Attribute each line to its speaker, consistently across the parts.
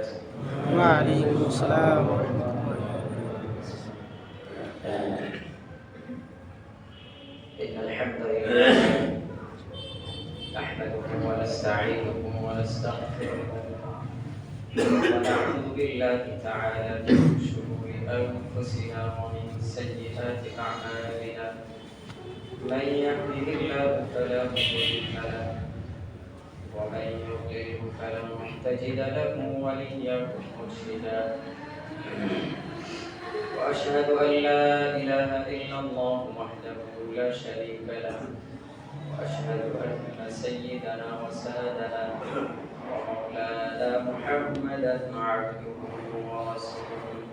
Speaker 1: وبركاته.
Speaker 2: وعليكم السلام ورحمة الله
Speaker 1: إن الحمد لله نحمده ونستعينه ونستغفره ونعوذ بالله تعالى من شرور أنفسنا ومن سيئات أعمالنا. من يهده الله فلا مضل له ومن يضلل فلن تجد له وليا مرشدا. وأشهد أن لا إله إلا الله وحده لا شريك له وأشهد أن سيدنا وسادنا ومولانا محمدا عبده ورسوله.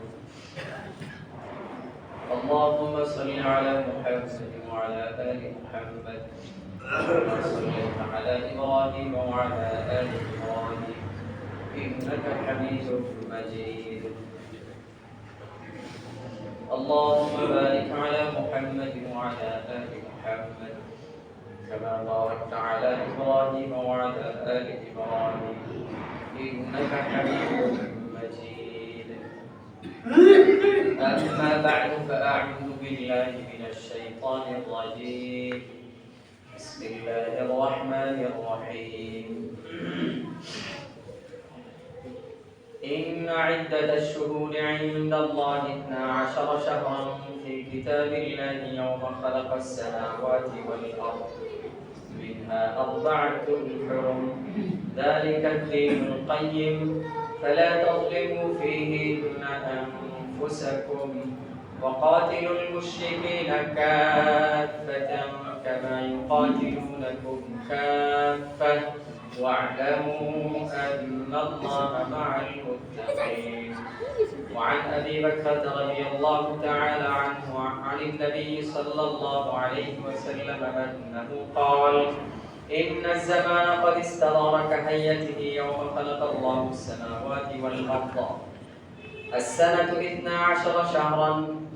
Speaker 1: اللهم صل على محمد وعلى آل محمد كما صليت على إبراهيم وعلى آل إبراهيم إنك حميد مجيد. اللهم بارك على محمد وعلى آل محمد كما باركت على إبراهيم وعلى آل إبراهيم إنك حميد مجيد. أما بعد فأعوذ بالله من الشيطان الرجيم. بسم الله الرحمن الرحيم. إن عدة الشهور عند الله 12 شهرا في كتاب الله يوم خلق السماوات والأرض منها 4 حرم ذلك الدين القيم فلا تظلموا فيهن أنفسكم وقاتلوا المشركين كافة كما يقاتلونكم كافة واعلموا أن الله مع المتقين. وعن أبي بكر رضي الله تعالى عنه عن النبي صلى الله عليه وسلم أنه قال: إن الزمان قد استدار كهيئته يوم خلق الله السماوات والأرض. السنة 12 شهرا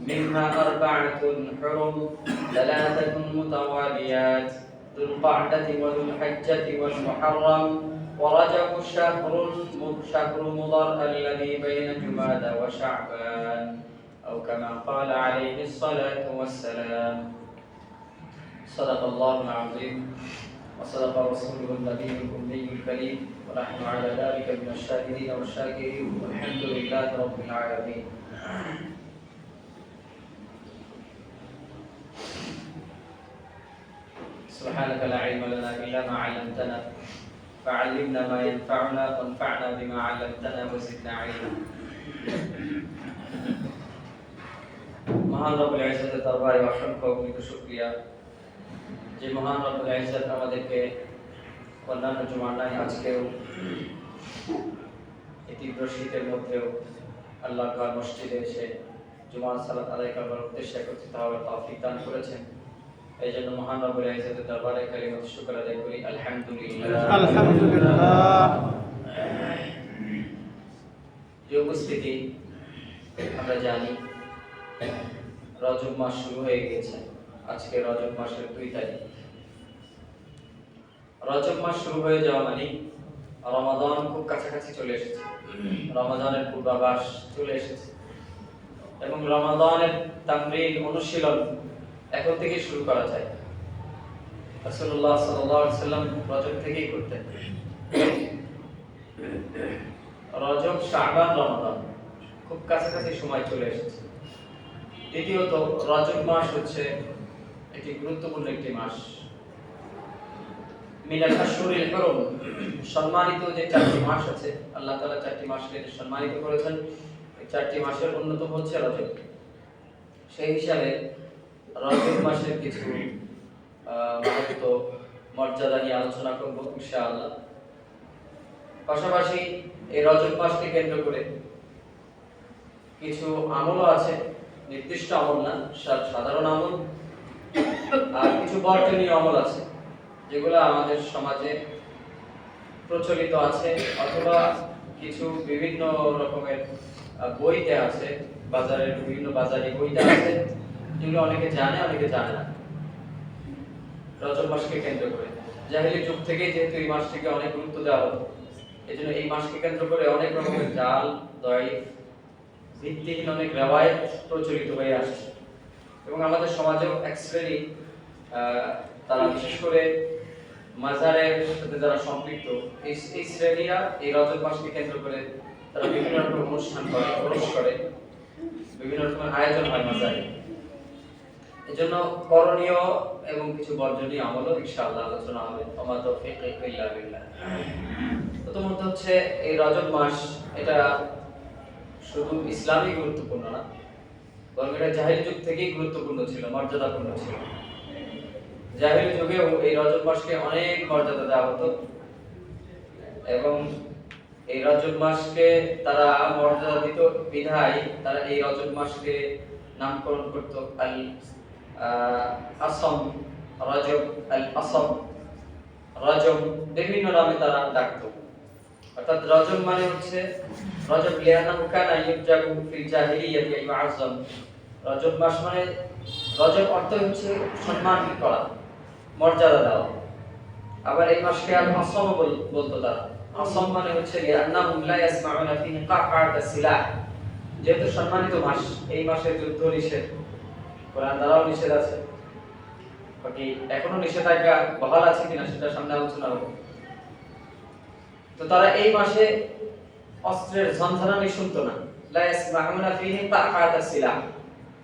Speaker 1: منها 4 حرم 3 متواليات ذو القعدة وذو الحجة والمحرم ورجب شهر مضر الذي بين جمادى وشعبان أو كما قال عليه الصلاة والسلام. صدق الله العظيم وصدق رسوله النبي الأمي الكريم ونحن على ذلك من الشاهدين والشاكرين والحمد لله رب العالمين. سبحانك لا علم لنا إلا ما علمتنا فعلمنا ما ينفعنا وانفعنا بما علمتنا وزدنا علما. মহান রব্বুল ইজ্জতের দরবারে অসংখ্য অগণিত শুকরিয়া যে মহান রব্বুল ইজ্জত আমাদেরকে অন্যান্য জুমার নাই আজকেও এই তীব্র শীতের মধ্যেও আল্লাহর ঘর মসজিদে এসে জুমার সালাত আদায় করার উদ্দেশ্যে একত্রিত হওয়ার তৌফিক দান করেছেন। এই জন্য মহান রব্বুল ইজ্জতের দরবারে কালিমাত শুকর আদায় করি আলহামদুলিল্লাহ।
Speaker 2: আলহামদুলিল্লাহ।
Speaker 1: যে উপস্থিতি আমরা জানি রজব মাস শুরু হয়ে গেছে। আজকে রজব মাসের 2 তারিখ। রজব মাস শুরু হয়ে যাওয়া মানে রমাদান খুব কাছাকাছি চলে এসেছে। রমাদানের পূর্বাভাস চলে এসেছে এবং রমাদানের তামরিন অনুশীলন এখন থেকে শুরু করা যায়। রাসূলুল্লাহ সাল্লাল্লাহু আলাইহি ওয়াসাল্লাম রজব থেকেই করতেন। রজব, শাবান, রমাদান খুব কাছাকাছি সময় চলে এসেছে। দ্বিতীয়ত রজব মাস হচ্ছে একটি গুরুত্বপূর্ণ একটি মাস। মিনাল আশহুরিল হুরুম, সম্মানিত যে 4টি মাস আছে, আল্লাহ তাআলা 4টি মাসকে যে সম্মানিত করেছেন, এই 4টি মাসের অন্যতম হচ্ছে রজব। সেই হিসাবে রজব মাসের কিছু মাহাত্ম্য মর্যাদা নিয়ে আলোচনা করব ইনশাআল্লাহ। পাশাপাশি এই রজব মাসকে কেন্দ্র করে কিছু আমলও আছে, নির্দিষ্ট আমল না, সাধারণ আমল, আর কিছু বর্জনীয় আমল আছে যেগুলো আমাদের সমাজে প্রচলিত আছে অথবা কিছু বিভিন্ন রকমের বইতে আছে, বাজারের বিভিন্ন বাজারে বইতে আছে, যেগুলো অনেকে জানে অনেকে জানে না। রজব মাসকে কেন্দ্র করে জাহেলি যুগ থেকে যেহেতু এই মাসটিকে অনেক গুরুত্ব দেওয়া হতো, এজন্য এই মাসকে কেন্দ্র করে অনেক রকমের জাল, দয়ীফ, ভিত্তিহীন অনেক রিওয়ায়াত প্রচলিত হয়ে আসছে এবং আমাদের সমাজেও এক শ্রেণী তারা বিশেষ করে মাজারের সাথে যারা সম্পৃক্ত এই শ্রেণীরা এই রজব মাসকে কেন্দ্র করে তারা বিভিন্ন রকম অনুষ্ঠান করে, খরচ করে, বিভিন্ন রকমের আয়োজন হয় মাজারে। এজন্য করণীয় এবং কিছু বর্জনীয় আমলও ইনশাআল্লাহ আলোচনা হবে। ওমা তাওফীক ইল্লা বিল্লাহ। প্রথমত হচ্ছে এই রজব মাস এটা শুধু ইসলামই গুরুত্বপূর্ণ না, বরং এটা জাহিলি যুগ থেকেই গুরুত্বপূর্ণ ছিল, মর্যাদাপূর্ণ ছিল। জাহিলি যুগেও এই রজব মাসকে অনেক মর্যাদা দেওয়া হতো এবং এই রজব মাসকে তারা মর্যাদা দিত বিধায় তারা এই রজব মাসকে নামকরণ করত আল আসম, রজব, আল আসম, রজব, বিভিন্ন নামে তারা ডাকত। অর্থাৎ রজব মানে হচ্ছে রজব লিআন্নাহু কানা ইউজাবু ফিল জাহিলিয়াতি ইউআযযাম। রজব মাস মানে রজব অর্থ হচ্ছে সম্মান করা, মর্যাদা দেওয়া। আবার এই মাসকে আল আসম বলতো তারা। আসম মানে হচ্ছে লিআন্নাহুম লা ইয়াসমাউনা ফিহি কাকাআতাস সিলাহ। যেহেতু সম্মানিত মাস, এই মাসে যুদ্ধ নিষেধ, কোরআন দ্বারাও নিষেধ আছে। বাকি এখনো নিষেধাজ্ঞা বহাল আছে কিনা সেটা সামনে আলোচনা হবে। তো তারা এই মাসে অস্ত্রের ঝনঝনানি শুনতো না। লা ইয়াসমাউনা ফিহি কাকাআতাস সিলাহ।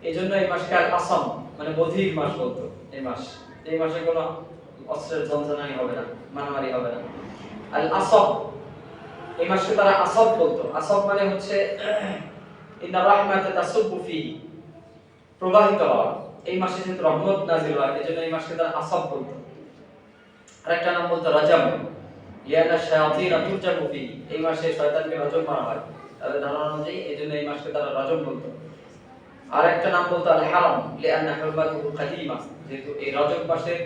Speaker 1: এইজন্য এই মাসকে আল আসম মানে বধির মাস বলতো। এই মাসে কোনো অস্ত্রের ঝনঝনানি হবে না, মারামারি হবে না। আল আসব, এই মাসকে তারা আসব বলতো। আসব মানে হচ্ছে ইন্না রাহমাতা তাসুব্বু ফিহি, প্রবাহিত হওয়া। এই মাসে যেহেতু রহমত নাযিল হয় এজন্য এই মাসকে তারা আসব বলতো। আরেকটা নাম বলতো রাজাম, লিআন্না শায়াতিনা তুরজামু ফিহি। এই মাসে শয়তানকে রজম মারা হয় তাদের ধারণা অনুযায়ী, এজন্য এই মাসকে তারা রজম বলতো। আরেকটা নাম বলতো আল হারাম, লিআন্না হুরমাতুহু কাদিমা। যেহেতু এই রজব মাসের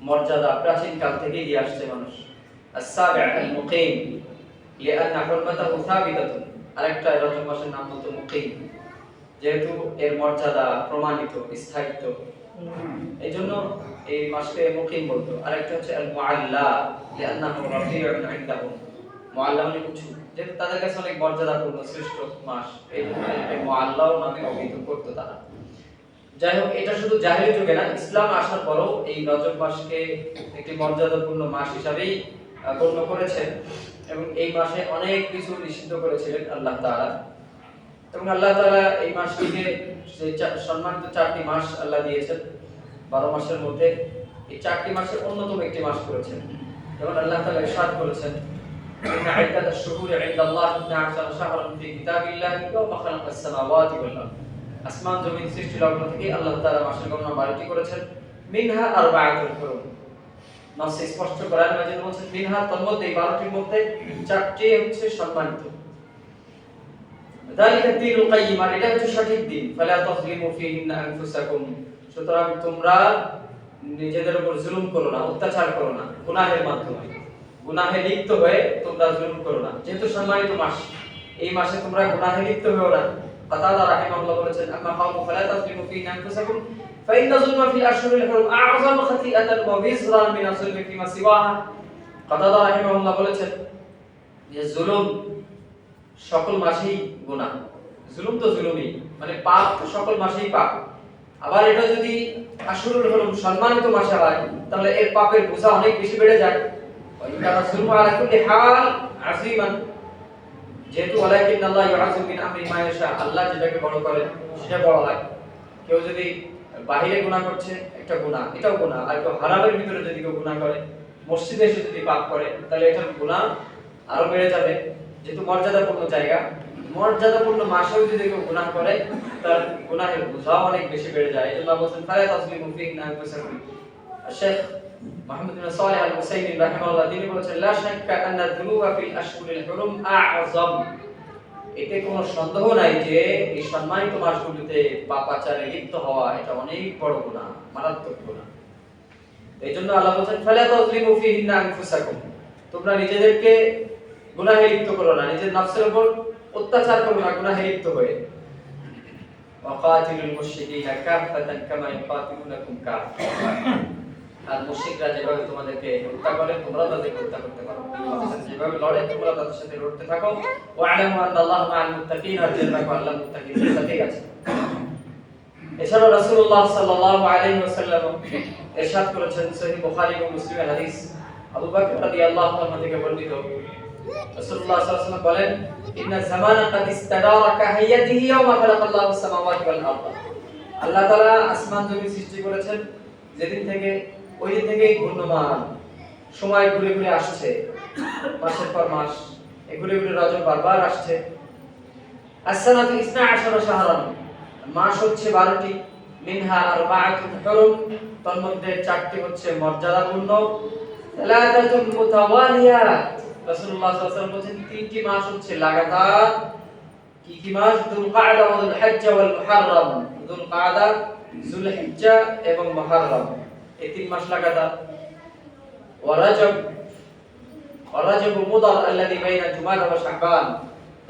Speaker 1: মর্যাদা প্রাচীন কাল থেকেই দিয়ে আসছে মানুষ। আস-সাবি' আল-মুকিম, লিআন্না হুরমাতুহু সাবিতাতুন। আরেকটা রজব মাসের নাম বলতো মুকিম, যেহেতু এর মর্যাদা প্রমাণিত, স্থায়িত্ব, এইজন্য এই মাসকে মুকিম বলতো। আরেকটা হচ্ছে আল মুআল্লা, লিআন্নাহু রাফিউন ইনদাহুম। মুআল্লা মানে উঁচু, যেহেতু তাদের কাছে অনেক মর্যাদাপূর্ণ, শ্রেষ্ঠ মাস, এই জন্য এটাকে মুআল্লাও নামে অভিহিত করতো তারা। যাই হোক, এটা শুধু জাহিলি যুগে না, ইসলাম আসার পরেও এই রজব মাসকে একটি মর্যাদাপূর্ণ মাস হিসাবেই গণ্য করেছেন এবং এই মাসে অনেক কিছু নিষিদ্ধ করেছিলেন আল্লাহ তাআলা। এবং আল্লাহ তাআলা এই মাসটিকে সম্মানিত 4টি মাস আল্লাহ দিয়েছেন 12 মাসের মধ্যে। এই 4টি মাসের অন্যতম একটি মাস করেছেন। যেমন আল্লাহ তাআলা ইরশাদ করেছেন, ইন্না ইদ্দাতাশ শুহুরি ইনদাল্লাহি 12 শাহরান ফি কিতাবিল্লাহি ওয়া খালাকাস সামাওয়াতি ওয়াল আরদ। আসমান জমিন সৃষ্টি লগ্ন থেকে আল্লাহ তাআলা মাসের গণনা 12টি করেছেন। মিনহা আরবাআতুল হুরুম, নাসে স্পষ্ট কোরআন মাজিদ বলছেন মিনহা, তার মধ্যে 12টির মধ্যে 4টি হচ্ছে সম্মানিত। যালিকা দ্বীনুল কাইয়্যিম, আর এটা হচ্ছে সঠিক দিন। ফালা তাযলিমু ফীহিন্না আনফুসাকুম, সুতরাং তোমরা নিজেদের উপর জুলুম করো না, অত্যাচার করো না, গুনাহের মাধ্যমে গুনাহে লিপ্ত হয়ে তোমরা জুলুম করো না। যেহেতু সম্মানিত মাস, এই মাসে তোমরা গুনাহে লিপ্ত হও না। কাতাদা রাহিমাহুল্লাহ বলেছেন, আম্মা কাউমু ফালা তাযলিমু ফীহিন্না আনফুসাকুম ফাইন্না যুলমা ফিল আশহুরিল হুরুম আ'যামু খাতিআতান ওয়া বিজরান মিনাজ যুলমি ফিমা সিওয়াহা। কাতাদা রাহিমাহুল্লাহ বলেছেন যে জুলুম সকল মাসেই গুনাহ। জুলুম তো জুলুমই, মানে পাপ তো সকল মাসেই পাপ। আবার এটা যদি আশহুরুল হুরুম সম্মানিত মাসে হয় তাহলে এর পাপের বোঝা অনেক বেশি বেড়ে যায়। ওয়া যুলমু আলা কুল্লি হাল আযীমান, যেহেতু ওয়ালাকিন আল্লাহ ইউআযযিবু মিন আমরি মা ইয়াশা, আল্লাহ যেটাকে বড় করেন সেটা বড় হয়। কেউ যদি বাহিরে গুনাহ করছে একটা গুনাহ, এটাও গুনাহ। আর কেউ হারামের ভিতরে যদি কেউ গুনাহ করে, মসজিদে এসে যদি পাপ করে, তাহলে এটার গুনাহ আরো বেড়ে যাবে। যেহেতু মর্যাদাপূর্ণ জায়গা, মর্যাদাপূর্ণ মাসেও যদি কেউ গুনাহ করে তার গুনাহের বোঝাও অনেক বেশি বেড়ে যায়। আল্লাহ বলেন ফালা তাযলিমু ফীহিন্না আনফুসাকুম। শেখ মুহাম্মদ বিন সালেহ আল হুসাইনি রাহিমাহুল্লাহ তিনি বলেছেন, লা শাক্কা আন্না যুনুবা ফিল আশহুরিল হুরুম আ'যাম। এতে কোনো সন্দেহ নাই যে এই সম্মানিত মাসগুলোতে পাপাচারে লিপ্ত হওয়া এটা অনেক বড় গুনাহ, মারাত্মক গুনাহ। এইজন্য আল্লাহ বলেন ফালা তাযলিমু ফীহিন্না আনফুসাকুম, তোমরা নিজেদেরকে গুনাহে লিপ্ত করো না, নিজের নফসের উপর অত্যাচার করো না গুনাহে লিপ্ত হয়ে। ওয়াকাতিলুল মুশরিকিনা কাফাতান কামা ইউকাতিলুনাকুম কাফা, আর মুশরিকরা যেভাবে তোমাদেরকে হত্যা করে তোমরা তাদেরকে হত্যা করতে পারো, যেভাবে লড়ে তোমরা তাদের সাথে লড়তে থাকো। ওয়া'লামু আন্নাল্লাহা মা'আল মুত্তাকিন, আর জেনে রাখো আল্লাহ মুত্তাকিনদের সাথেই আছে। এছাড়া রাসূলুল্লাহ সাল্লাল্লাহু আলাইহি ওয়াসাল্লাম ইরশাদ করেছেন, সহিহ বুখারী ও মুসলিমের হাদিস, আবু বকর রাদিয়াল্লাহু আনহু থেকে বর্ণিত, রাসূলুল্লাহ সাল্লাল্লাহু আলাইহি ওয়াসাল্লাম বলেন, ইন্না জামানা কাদ ইস্তাদারা কাহাইয়াতিহি ইয়াওমা খালাকাল্লাহু আস-সামাওয়াতি ওয়াল আরদ। আল্লাহ তাআলা আসমান জমিন সৃষ্টি করেছেন যেদিন থেকে, ওই দিন থেকেই ঘূর্ণমান সময় ঘুরে ঘুরে আসছে, মাসের পর মাস এই ঘুরে ঘুরে রজব বারবার আসছে। as-sanatu 12 শাহরান, মাস হচ্ছে 12টি, মিনহা আরবাআতুন হুরুম, তার মধ্যে 4টি হচ্ছে মর্যাদাপূর্ণ, সালাতাতুন মুতাওয়ালিয়াত, রাসূলুল্লাহ সাল্লাল্লাহু আলাইহি ওয়াসাল্লাম বলেছেন 3টি মাস হচ্ছে লাগাতার। কি কি মাস? যুল কায়দা ওয়া যুল হিজ্জা ওয়াল মুহররম, যুল কায়দা, যুল হিজ্জা এবং মুহররম, এই 3 মাস লাগাতার। ওয়া রাজব, ওয়া রাজব মুদার আল্লাযী বাইনা জুমাদা ওয়া শাবান,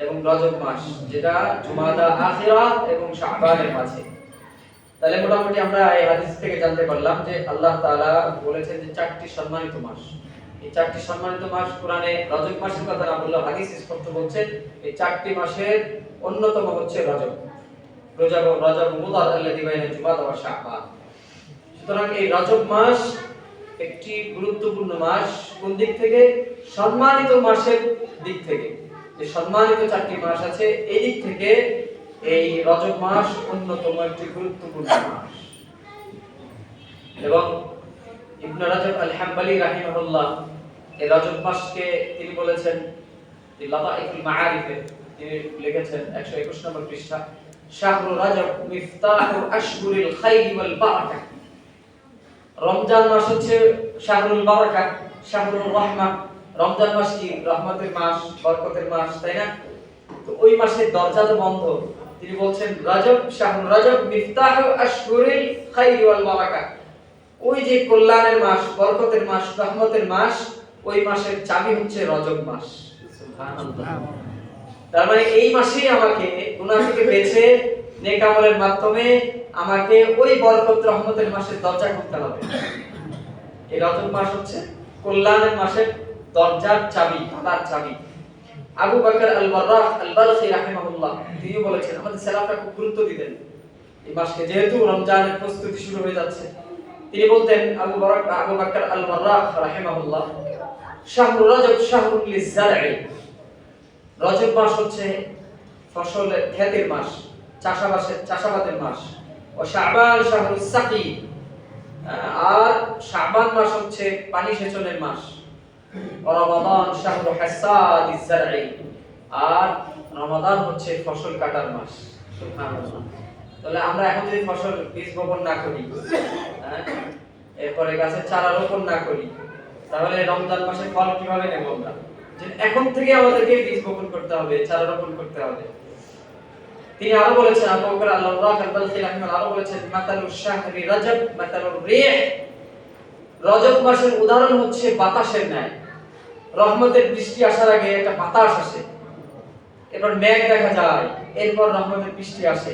Speaker 1: এবং রজব মাস যেটা জুমাদা আখিরা এবং শাবানের মাঝে। তাহলে মোটামুটি আমরা এই হাদিস থেকে জানতে পারলাম যে আল্লাহ তাআলা বলেছেন যে 4টি সম্মানিত মাস। এই 4টি সম্মানিত মাস, কোরআনে রজব মাসের কথা না বললেও হাদিস স্পষ্ট বলছে এই 4টি মাসের অন্যতম হচ্ছে রজব। রজব মুদার আল্লাযী বাইনা জুমাদা ওয়া শাবান। সুতরাং এই রজব মাস একটি গুরুত্বপূর্ণ মাস। কোন দিক থেকে? সম্মানিত মাসের দিক থেকে। যে সম্মানিত 4টি মাস আছে এই দিক থেকে এই রজব মাস অন্যতম একটি গুরুত্বপূর্ণ মাস। এবং ইবনে রাজব আল-হাম্বলি রাহিমাহুল্লাহ এই রজব মাসকে তিনি বলেছেন লাতাইফুল মাআরিফে, তিনি লিখেছেন 121 নম্বর পৃষ্ঠা, শাহরু রাজব মিফতাহু আশহুরিল খাইরি ওয়াল বারাকা। রমজান মাস হচ্ছে শাহরুল বারাকা, শাহরুর রাহমা। রমজান মাস কি? রহমতের মাস, বরকতের মাস, তাই না? তো ওই মাসের দরজা তো বন্ধ। তিনি বলছেন রজব, শাহরুর রজব মিফতাহু আশহুরিল খাইরি ওয়াল বারাকা, ওই যে কল্যাণের মাস, বরকতের মাস, রহমতের মাস, ওই মাসের চাবি হচ্ছে রজব মাস। সুবহানাল্লাহ। তার মানে এই মাসেই আমাকে গুনাহ থেকে বেঁচে নেক আমলের মাধ্যমে আমাকে ওই বরকত রহমতের মাসের দরজা খুলতে হবে। এই রজব মাস হচ্ছে কল্যাণের মাসের দরজার চাবি, তালার চাবি। আবু বকর আল-বাররাহ আল-বালখি রাহিমাহুল্লাহ তিনি বলেছেন, আমাদের সালাফরা খুব গুরুত্ব দিতেন এই মাসকে, যেহেতু রমজানের প্রস্তুতি শুরু হয়ে যাচ্ছে। তিনি বলতেন, আবু বকর আল-বাররাহ রাহিমাহুল্লাহ, শাহরু রজব শাহরুল লিজ-জারঈ, রজব মাস হচ্ছে ফসলের ক্ষেতের মাস, চাষাবাদের মাস। ও শাবান শাহরুস সাকি, আর শাবান মাস হচ্ছে পানি সেচনের মাস। ও রমাদান শাহরু হাসাদিজ জারঈ, আর রমাদান হচ্ছে ফসল কাটার মাস। সুবহানাল্লাহ। তাহলে আমরা এখন যদি ফসল বীজ বপন না করি, এরপরে গাছের চারা রোপণ না করি, তাহলে রমজান মাসে ফল কিভাবে নেব আমরা? যে এখন থেকে আমাদেরকে বীজ বপন করতে হবে, চারা রোপণ করতে হবে। তিনি আরো বলেছেন, আবু বকর আল-বাররাহ আল-বালখি রাহিমাহুল্লাহ আরো বলেছেন, মাতালুশ শাহরি রজব মাতালুর রিহ, রজব মাসের উদাহরণ হচ্ছে বাতাসের ন্যায়। রহমতের বৃষ্টি আসার আগে একটা বাতাস আসে, এরপর মেঘ দেখা যায়, এরপর রহমতের বৃষ্টি আসে।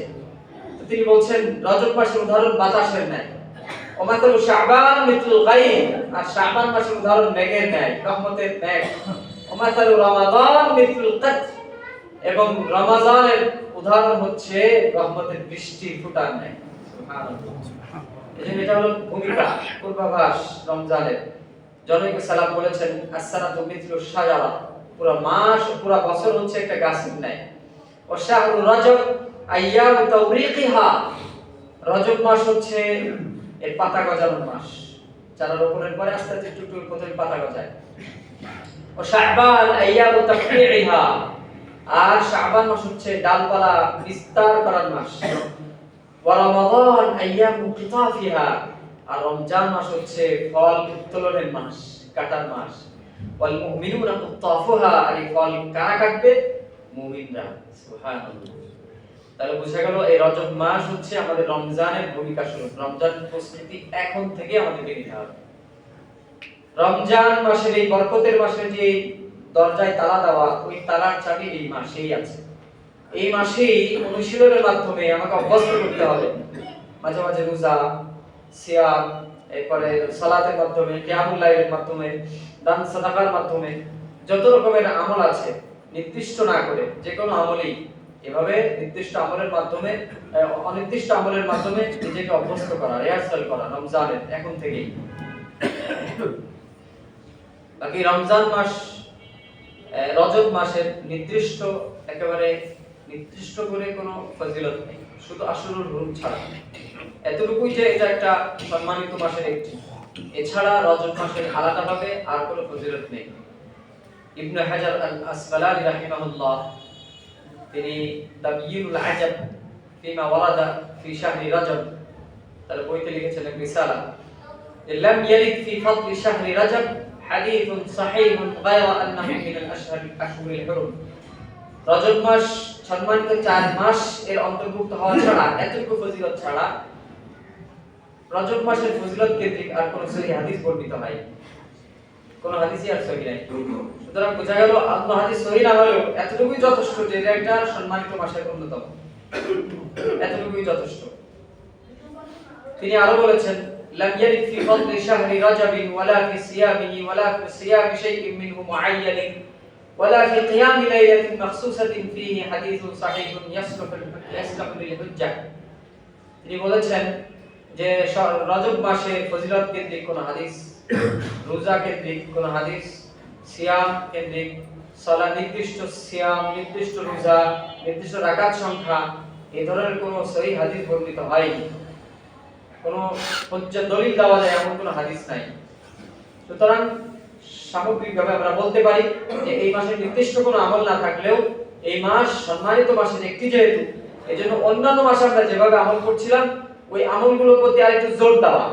Speaker 1: তো তিনি বলছেন রজব মাসের উদাহরণ বাতাসের ন্যায়। ও মাতালু শাবান মিথলুল গায়ম, আর শাবান মাসের উদাহরণ মেঘের ন্যায়, রহমতের মেঘ। ও মাতালু রমাদান মিথলুল কতর, এবং রমজানের উদাহরণ হচ্ছে রহমতের বৃষ্টি ফুটার ন্যায়। সুবহানাল্লাহ। এজন্য এটা হলো ভূমিকা, পূর্বাভাস রমজানের। জনৈক সালাফ বলেছেন, as-sanatu mithlu শাজারা, পুরো মাস, পুরো বছর হচ্ছে একটা গাছের ন্যায়। ও শাহরু রজব আইয়াম তাওরিকিহা, রজব মাস হচ্ছে এর পাতা গজানোর মাস। চারা রোপণের পরে আস্তে আস্তে টুকটুক প্রথমে পাতা গজায়। ও শাবান আইয়াম তাফরিইহা, আর শাবান মাস হচ্ছে ডালপালা বিস্তার করার মাস। ওয়া রমাদান আইয়ামু কিতাফিহা, আর রমজান মাস হচ্ছে ফল উত্তোলনের মাস, কাটার মাস। ওয়াল মুমিনুনা কুত্তাফুহা, আর এই ফল কারা কাটবে? মুমিনরা। সুবহানাল্লাহ। তাহলে বোঝা গেল এই রজব মাস হচ্ছে আমাদের রমজানের ভূমিকা স্বরূপ। রমজান প্রস্তুতি এখন থেকে আমাদেরকে নিতে হবে। রমজান মাসের এই বরকতের মাসের যে দরজায় তালা দেওয়া, ওই তালার চাবি এই মাসেই আছে। এই মাসেই অনুশীলনের মাধ্যমে আমাকে অভ্যস্ত করতে হবে। মাঝে মাঝে রোজা, সিয়াম, এরপরে সালাতের মাধ্যমে, কিয়ামুল লাইলের মাধ্যমে, দান সাদাকার মাধ্যমে, যত রকমের আমল আছে নির্দিষ্ট না করে যে কোনো আমলই এভাবে নির্দিষ্ট আমলের মাধ্যমে অনির্দিষ্ট আমলের মাধ্যমে নিজেকে অভ্যস্ত করা, রিহার্সাল করা রমজানের এখন থেকেই। বাকি রমজান মাস, রজব মাসের নির্দিষ্ট একেবারে নির্দিষ্ট করে কোনো ফজিলত নেই, শুধু আশুরুল হুরুম ছাড়া। এতটুকুই যে এটা একটা সম্মানিত মাসের একটি, এছাড়া রজব মাসের আলাদাভাবে আর কোনো ফজিলত নেই। ইবনে হাজার আল আসকালানি রাহিমাহুল্লাহ তিনি তাবয়িনুল আজাব ফিমা ওয়ারাদা ফি শাহরি রজব তার বইতে লিখেছেন এক রিসালা, লাম ইয়ারিদ ফি ফাদলি শাহরি রজব হাদিসুন সাহিহুন গায়রা আন্নাহু মিন আল আশহুরিল হুরুম। রজব মাস সম্মানিত 4 মাস এর অন্তর্ভুক্ত হওয়া ছাড়া, এতটুকু ফজিলত ছাড়া রজব মাসের ফজিলত কেন্দ্রিক আর কোন সহিহ হাদিস বর্ণিত হয়, কোন হাদিসই আর সহিহ নাই। সুতরাং বোঝা গেল আল্লাহ হাদিস সহিহ না হলেও এতটুকুই যথেষ্ট যে এটা একটা সম্মানিত মাসের অন্যতম, এতটুকুই যথেষ্ট। তিনি আরো বলেছেন, লাম ইয়ারিদ ফি ফাদলি শাহরি রজব ওয়ালা ফি সিয়ামিহি ওয়ালা ফি সিয়ামি শাইইন মিনহু মুআয়্যান ওয়ালা ফি কিয়াম লাইলাতিন মাখসুসাতিন ফিহি হাদিসুন সাহিহুন ইয়াসলুহু লিল হুজ্জাহ। তিনি বলেছেন যে রজব মাসে ফজিলত কেন্দ্রিক কোন হাদিস, রোজা কেন্দ্রিক কোন হাদিস, সিয়াম কেন্দ্রিক সালাত, নির্দিষ্ট সিয়াম, নির্দিষ্ট রোজা, নির্দিষ্ট রাকাত সংখ্যা, এই ধরনের কোন সহিহ হাদিস বর্ণিত হয়নি, কোন হুজ্জত দলিল দেওয়া যায় এমন কোন হাদিস নাই। সুতরাং সামগ্রিকভাবে আমরা বলতে পারি যে এই মাসে নির্দিষ্ট কোনো আমল না থাকলেও এই মাস সম্মানিত মাসের একটি যেহেতু, এজন্য অন্যান্য মাসে আমরা যেভাবে আমল করছিলাম ওই আমলগুলোর প্রতি আরেকটু জোর দেওয়া,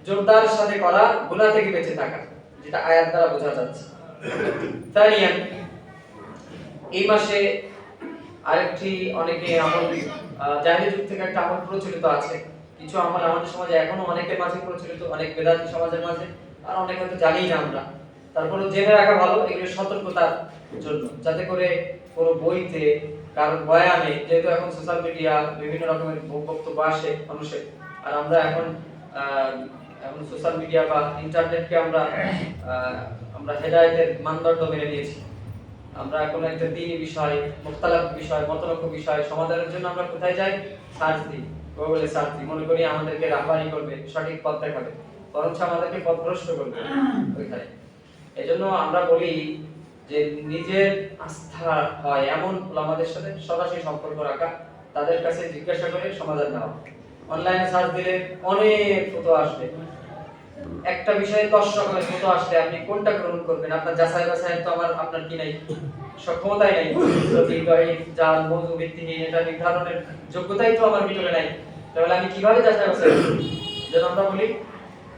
Speaker 1: জোরদার সাথে করা, গুনাহ থেকে বেঁচে থাকা, যেটা আয়াত দ্বারা বোঝা যাচ্ছে। তানিয়ান, এই মাসে আরেকটি অনেকে আমল জাহেলি যুগ থেকে একটা আমল প্রচলিত আছে, কিছু আমল আমাদের সমাজে এখনো অনেকের মাঝে প্রচলিত, অনেক বেদাতি সমাজের মাঝে, আর অনেক হয়তো জানিই না আমরা। তারপরে জেনে রাখা ভালো এগুলো সতর্কতার জন্য, যাতে করে কোনো বইতে, কারণ বয়ানে, যেহেতু এখন সোশ্যাল মিডিয়া বিভিন্ন রকমের বক্তব্য আসে মানুষের, আর আমরা এখন সোশ্যাল মিডিয়া বা ইন্টারনেটকে আমরা হেদায়েতের মানদণ্ড মেনে নিয়েছি। আমরা কোনো একটা দ্বীনি বিষয়, মুখতালাফ বিষয়, মতলক্ষ বিষয় সমাধানের জন্য আমরা কোথায় যাই? সার্চ দিই, গুগলে সার্চ দিই, মনে করি আমাদেরকে রাহবারি করবে, সঠিক পথ দেখাবে, বরঞ্চ আমাদেরকে পথভ্রষ্ট করবে ওইখানে। এজন্য আমরা বলি যে নিজের আস্থা হয় এমন ওলামাদের সাথে সরাসরি সম্পর্ক রাখা, তাদের কাছে জিজ্ঞাসা করে সমাধান নেওয়া। অনলাইনে সার্চ দিলে অনেক ফটো আসবে, একটা বিষয়ে 10 রকমের ফটো আসলে আপনি কোনটা গ্রহণ করবেন? আপনার যাচাই বাছাই তো আপনার কি নাই, সক্ষমতাই নাই, জাল মওযু ভিত্তিহীন এটা নির্ধারণের যোগ্যতাই তো আমার ভিতরে নাই, তাহলে আমি কিভাবে যাচাই বাছাই করব? যেন আমরা বলি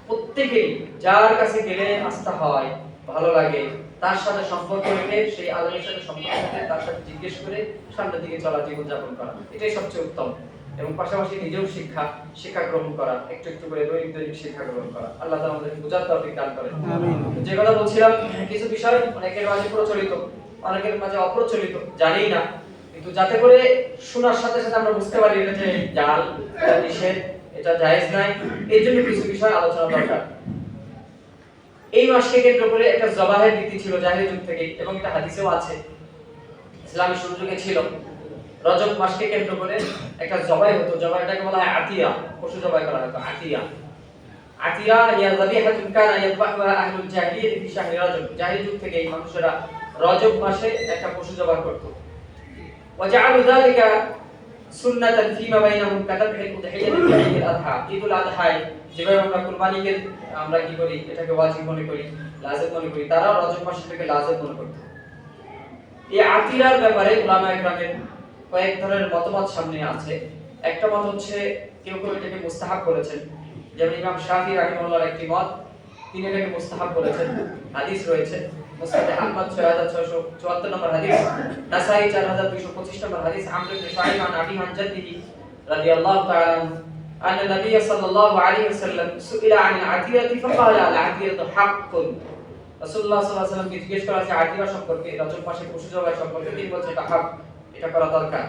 Speaker 1: প্রত্যেকেই যার কাছে গেলে আস্থা হয়, ভালো লাগে, তার সাথে সম্পর্ক রেখে, সেই আলোচনার সাথে সম্পর্ক রেখে, তার সাথে জিজ্ঞেস করে সামনের দিকে চলা, জীবনযাপন করা, এটাই সবচেয়ে উত্তম। এবং পাশাপাশি নিজেও শিক্ষা গ্রহণ করা, একটু একটু করে দৈনিক শিক্ষা গ্রহণ করা। আল্লাহ তাআলা আমাদেরকে বুঝার তৌফিক দান করেন। আমিন। যে কথা বলছিলাম, কিছু বিষয় অনেকের মাঝে প্রচলিত, অনেকের মাঝে অপ্রচলিত, জানি না, কিন্তু যাতে করে শোনার সাথে সাথে আমরা বুঝতে পারি এটা যে জাল, এটা নিষেধ, এটা জায়েজ নাই, এই জন্য কিছু বিষয় আলোচনা দরকার। এই মাসকে কেন্দ্র করে একটা জবাহের রীতি ছিল জাহেলি যুগ থেকে, এবং এটা হাদিসেও আছে, ইসলামী শুরু যুগে ছিল। রজব মাসকে কেন্দ্র করে একটা জবাই হতো, জবাইটাকে বলা হয় আতিয়া, পশু জবাই করা হতো আতিয়া। আতিয়া ইয়া যাবিহাতুন কানা ইয়াযবাহুহা আহলুল জাহিলিyyah ফি শাহরি রজব। জাহেলি যুগ থেকে এই মানুষেরা রজব মাসে একটা পশু জবাই করত। ওয়া জাআলু যালিকা সুন্নাতান ফীমা বাইনাহুম কাতাবহিল উদহিয়াতি ফি ঈদুল আযহা। ঈদুল আযহায় যেভাবে আমরা কুরবানিকে আমরা কি করি, এটাকে ওয়াজিব মনে করি, লাজিম মনে করি, তারা রজব মাসটাকে লাজিম মনে করত। এই আতিরার ব্যাপারে উলামায়ে কেরামের কয়েক ধরনের মতবাদ সামনে আছে। একটা মত হচ্ছে কেউ কেউ এটাকে মুস্তাহাব বলেছেন, যেমন ইমাম শাফি রাহিমাহুল্লাহর একটি মত, তিনি এটাকে মুস্তাহাব বলেছেন। হাদিস রয়েছে মুসনাদে আহমদ 6674 নম্বর হাদিস, নাসাই 4225 নম্বর হাদিস, আমর ইবনে শুআইব আন আবি আন জাদ্দিহি রাদিয়াল্লাহু তাআলা আন নবী সাল্লাল্লাহু আলাইহি ওয়াসাল্লাম সুইলা আন আতিরাতি ফাকালা আল আতিরাতু হাক্কুন। রাসূলুল্লাহ সাল্লাল্লাহু আলাইহি ওয়াসাল্লাম জিজ্ঞেস করা হয়েছে আতিরা সম্পর্কে, রজব মাসে পশু জবাই সম্পর্কে, তিনি বলেছেন এটা হক, এটা করা দরকার।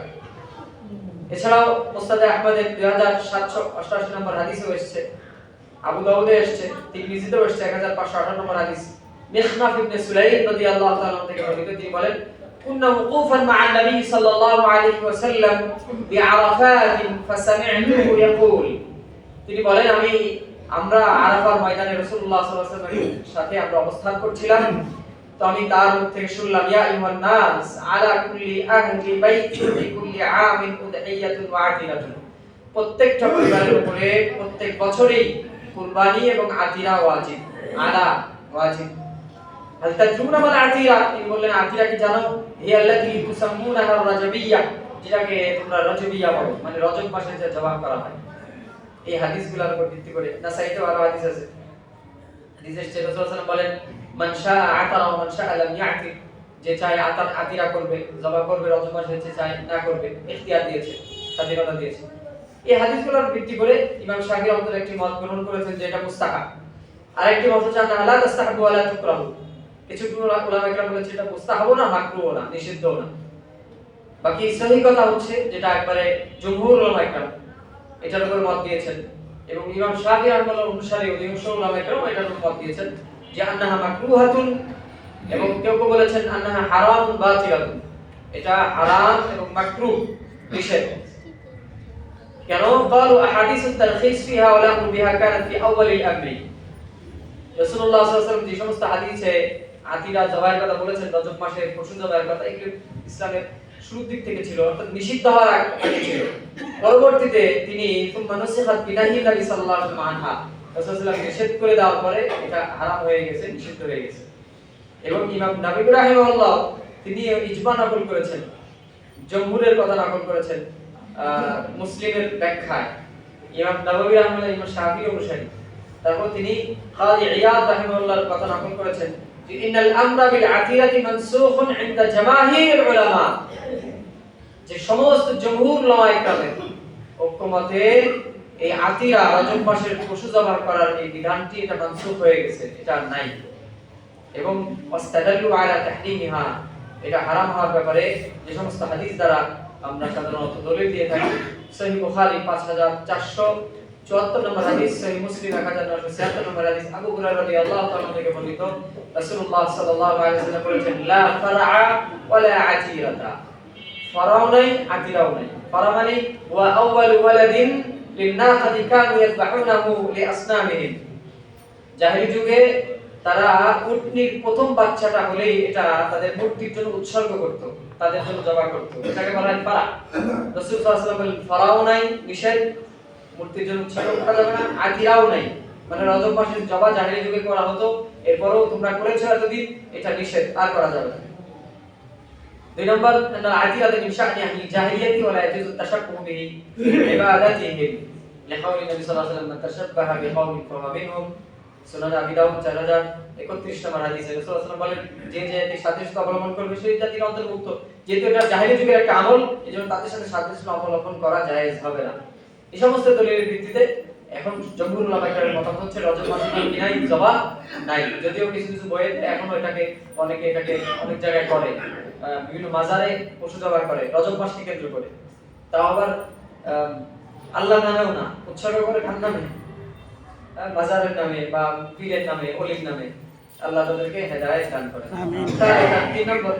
Speaker 1: এছাড়াও মুসনাদে আহমদের 2788 নম্বর হাদিসে এসেছে আবু দাউদে এসেছে, তিরমিজিতেও এসেছে 1558 নম্বর হাদিস। মিখনাফ ইবনে সুলাইম রাদিয়াল্লাহু তাআলা থেকে বর্ণিত, তিনি বলেন কুন্না মুকুফান মা'আন নবী সাল্লাল্লাহু আলাইহি ওয়াসাল্লাম বিআরাফাত ফাসামি'তুহু ইয়াকুল, তিনি বলেন আমরা আরাফার ময়দানে রাসূলুল্লাহ সাল্লাল্লাহু আলাইহি ওয়াসাল্লামের সাথে আমরা অবস্থান করছিলাম, তো আমি তার মুখ থেকে শুনলাম ইয়া আইয়ুহান নাস আলা কুল্লি আহলি বাইতিন লিকুল্লি আমিন উদহিয়াতুন ওয়া আতিরাতুন, প্রত্যেকটা পরিবারের উপরে প্রত্যেক বছরেই কুরবানি এবং আতিরা ওয়াজিব। আলা ওয়াজিব। হাল তাদরুনা মাল আতিরা, তিনি বললেন আতিরা কি জানো? হিয়া আল্লাতী তুসাম্মুনাহা রাজবিয়্যা, যেটাকে তোমরা রজবিয়্যা বলো, মানে রজব মাসে যে জবাহ করা হয়। এই হাদিসগুলোর উপর ভিত্তি করে নাসাইতে আরো হাদিস আছে। হাদিসে রাসূলুল্লাহ সাল্লাল্লাহু আলাইহি ওয়াসাল্লাম বলেন মান শাআ আতারা ওয়া মান শাআ লাম ইয়াতির, যে চায় আতিরা করবে, জবাহ করবে রজব মাসে, যে চায় না করবে, ইখতিয়ার দিয়েছে, স্বাধীনতা দিয়েছে। এই হাদিসগুলোর ভিত্তি করে ইমাম শাফিঈ রাহমাতুল্লাহ একটি মত গ্রহণ করেছেন যে এটা মুস্তাহাব। আরেকটি মত হচ্ছে না লা তাস্তাহাবু ওয়া লা তুকরাহু, কিছু উলামা একরাম বলেছে এটা মুস্তাহাবও না, মাকরুহও না, নিষিদ্ধও না। বাকি সহিহ কথা হচ্ছে যেটা একবারে জমহুর উলামা একরাম এটার উপর মত দিয়েছেন, এবং ইমাম শাফিঈ রাহমাতুল্লাহ অনুসারী অধিকাংশ উলামা একরাম এটার উপর মত দিয়েছেন যে আন্নাহা মাকরুহাতুন, এবং কেউ কেউ বলেছেন আন্নাহা হারামুন বাতিলাতুন, এটা হারাম এবং মাকরুহ, নিষেধ। কেন? قالوا احاديث الترخيص فيها والامر بها كانت في اول الامر, রাসূলুল্লাহ সাল্লাল্লাহু আলাইহি ওয়াসাল্লাম যে সমস্ত হাদিসে আতিরা জবাইয়ের কথা বলেছেন, রজব মাসে পশু জবাইয়ের কথা, এগুলো ইসলামের শুরুর দিক থেকে ছিল, অর্থাৎ নিষিদ্ধ হওয়ার আগে ছিল। পরবর্তীতে তিনি তুমানুসিহাত বিনাহি নবী সাল্লাল্লাহু আলাইহি ওয়াসাল্লাম আনহা, রাসূলুল্লাহ নিষেধ করে দেওয়ার পরে এটা হারাম হয়ে গেছে, নিষিদ্ধ হয়ে গেছে। এবং ইমাম নববী রাহিমাহুল্লাহ তিনি ইজমা নকল করেছেন, জমহুরের কথা নকল করেছেন মুসলিমের ব্যাখ্যায়। ইমাম নববী রাহিমাহুল্লাহ ইমাম শাফিঈ অনুসারী, তারপর তিনি কাযী ইয়াদ রাহিমাহুল্লাহর কথা নকল করেছেন যে ইন্নাল আমরা বিল আতিরাতি মানসুখুন ইনদা জামাহির উলামা, যে সমস্ত জমহুর উলামা একরামের ঐক্যমতে এই আতিরা রজব মাসের পশু জবাই করার এই বিধানটি এটা মানসুখ হয়ে গেছে, এটা আর নাই। এবং ওয়াস্তাদাল্লু আলা তাহরিমিহা, এটা হারাম হওয়ার ব্যাপারে যে সমস্ত হাদিস দ্বারা আমরা সাধারণত দলিল দিয়ে থাকি, সহিহ বুখারী 5474 নম্বর হাদিস, সহিহ মুসলিম 1976 নম্বর হাদিস, আবু হুরায়রা রাদিয়াল্লাহু তাআলা থেকে বর্ণিত, রাসূলুল্লাহ সাল্লাল্লাহু আলাইহি ওয়াসাল্লাম বলেছেন লা ফারআ ওয়ালা আতিরাতা, ফারাও নাই, আতিরাও নাই। ফারা মানে ওয়া আউয়ালু ওয়ালাদিন লিন্নাকাতি কানু ইয়াযবাহুনাহু লিআসনামিহিম, জাহেলি যুগে তারা উটনির প্রথম বাচ্চাটা হলেই এটা তাদের মূর্তির জন্য উৎসর্গ করত, তাদের জন্য জবাই করত, এটাকে বলা হয় ফারা। রাসূল সাল্লাল্লাহু আলাইহি ওয়াসাল্লাম বলেন ফারাও নাই, নিষেধ, মূর্তির জন্য উৎসর্গ করা যাবে না, আতিরাও নাই, মানে রজব মাসের জবাই জাহেলি যুগে করা হতো, এরপরও তোমরা করেছো এতদিন, এটা নিষেধ, আর করা যাবে না। 2 নম্বর আতিরাতে মিন শা'নি আহলি জাহিলিয়াতি ওয়া লা ইয়াজুজু তাশাব্বুহু বিহি ইবাদাতিহিম লিকাউলি নবী সাল্লাল্লাহু আলাইহি ওয়াসাল্লাম মান তাশাব্বাহা বিকাউমিন ফাহুয়া মিনহুম, সুনান আবি দাউদ 4031 নম্বর হাদিসে রাসূলুল্লাহ সাল্লাল্লাহু আলাইহি ওয়াসাল্লাম বলেন যে জাতির সাদৃশ্য অবলম্বন করবে সেই জাতির অন্তর্ভুক্ত। যেহেতু এটা জাহেলি যুগের একটা আমল, এজন্য তাদের সাথে সাদৃশ্য অবলম্বন করা জায়েজ হবে না। এই সমস্ত দলিলের ভিত্তিতে এখন জমহুর উলামা একরামের মতামত হচ্ছে রজব মাসে কি নাই, জবাহ নাই। যদিও কিছু কিছু বইয়ে এখনো এটাকে অনেকে অনেক জায়গায় করে, বিভিন্ন মাজারে পশু জবাই করে রজব মাসকে কেন্দ্র করে, তাও আবার আল্লাহর নামেও না, উৎসর্গ করে কার নামে? মাজারের নামে বা পীরের নামে, ওলির নামে। আল্লাহ তাদেরকে হেদায়েত দান করেন। আমিন। তার 3 নম্বর,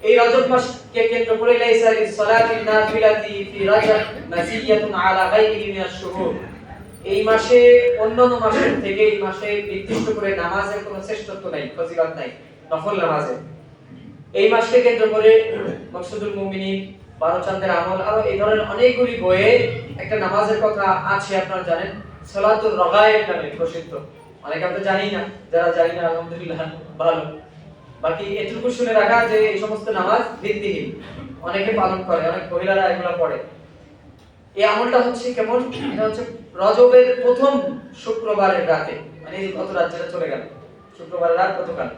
Speaker 1: এই রজব মাসকে কেন্দ্র করে লাইসা লিসসালাতিন নাফিলাতি ফি রাজব মাজিয়াতুন আলা গায়রিহি মিনাশ শুহুর, এই মাসে অন্যান্য মাসের থেকে এই মাসে নির্দিষ্ট করে নামাজের কোনো শ্রেষ্ঠত্ব নাই, ফজিলত নাই, নফল নামাজের। এই মাসকে কেন্দ্র করে মাকসুদুল মুমিনিন, 12 চাঁদের আমল, আরো এই ধরনের অনেকগুলি বইয়ে একটা নামাজের কথা আছে, আপনারা জানেন, সালাতুর রাগায়েব নামে প্রসিদ্ধ। অনেকে আমরা জানি না, যারা জানি না আলহামদুলিল্লাহ ভালো। বাকি এটুকু শুনে রাখা যে এই সমস্ত নামাজ ভিত্তিহীন, অনেকে পালন করে, অনেক মহিলারা এগুলো পড়ে। এই আমলটা হচ্ছে কেমন? এটা হচ্ছে রজবের প্রথম শুক্রবারের রাতে, মানে গত রাত যেটা চলে গেল, শুক্রবারের রাত গতকাল,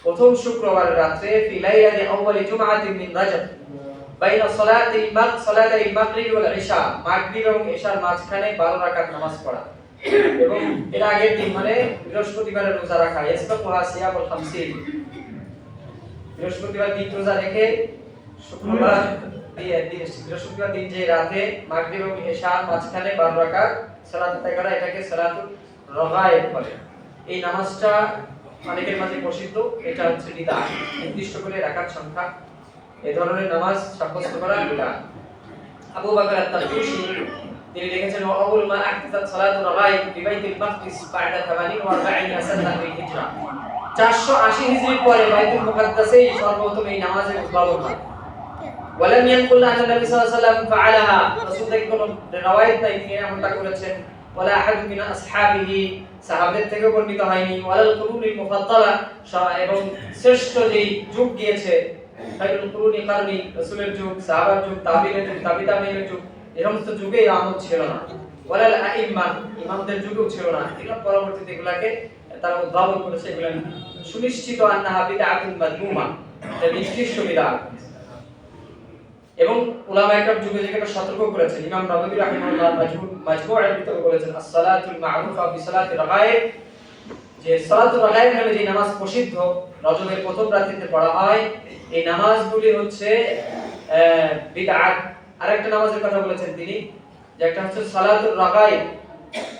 Speaker 1: প্রথম শুক্রবারের রাতে ফি লাইলাতি আউয়ালি জুমআতিন মিন রাজব বাইনা সালাতিল মাগরিব ওয়াল ইশা, মাগরিব এবং ইশার মাঝখানে 12 রাকাত নামাজ পড়া, এবং এর আগের দিন মানে বৃহস্পতিবারে রোজা রাখা, ইসতাকুহা সিয়ামুল 50, বৃহস্পতিবার দিন রোজা রেখে শুক্রবার বৃহস্পতিবার দিন যে রাতে মাগরিব এবং ইশার মাঝখানে 12 রাকাত সালাত আদায় করা, এটাকে সালাতুল রাগায়েব পড়ে। এই নামাজটা অনেকের মাঝে প্রসিদ্ধ, এটা হচ্ছে বিদআত। নির্দিষ্ট করে রাকাত সংখ্যা এই ধরনের নামাজ সাব্যস্ত করা বিদআত। আবু বকর আত-তাবরিসি তিনি লিখেছেন আউল মা আহদাত সালাতুর রাগায়েব বিবাইতুল মাকদিস বা'দা 48 সানা ফিল হিজরা। 480 হিজরির পরে বাইতুল মুকাদ্দাসেই সর্বপ্রথম এই নামাজের উদ্ভাবন হয়। ওয়ালাম ইয়ানকুল আন নবী সাল্লাল্লাহু আলাইহি ওয়াসাল্লাম ফাআলাহা, রাসূল থেকে কোনো riwayat নাই তিনি এমনটা করেছেন। ওয়ালা আহাদ মিন আসহাবিহি, সাহাবাদের থেকে বর্ণিত হয়নি। ওয়ালাল কুরুনিল মুফাদ্দালা, এবং শ্রেষ্ঠ যেই যুগ গিয়েছে খায়রুল কুরুনি কারনি, রাসূলের যুগ, সাহাবার যুগ, তাবিঈনের যুগ, তাবিঈনের যুগ, এই সমস্ত যুগে এই আমল ছিল না। ওয়ালাল আইম্মা, ইমামদের যুগেও ছিল না। এগুলো পরবর্তীতে এগুলাকে তারা উদ্ভাবন করেছে। এগুলো সুনিশ্চিত আন্নাহা বিদআতুন মাযমুমা, এটা নিকৃষ্ট বিদআত। এবং উলামায়ে কেরাম যুগে যেটা সতর্ক করেছেন। ইমাম নববী রাহিমাহুল্লাহ মাজমু'এর ভিতরে বলেছেন as-সালাতুল মা'রুফা বিসালাতি রাগায়েব, যে সালাতুর রাগায়েব নামে যে নামাজ প্রসিদ্ধ রজবের প্রথম রাত্রিতে পড়া হয়, এই নামাজগুলি হচ্ছে বিদআত। আরেকটা নামাজের কথা বলেছেন তিনি, যে একটা হচ্ছে সালাতুর রাগায়েব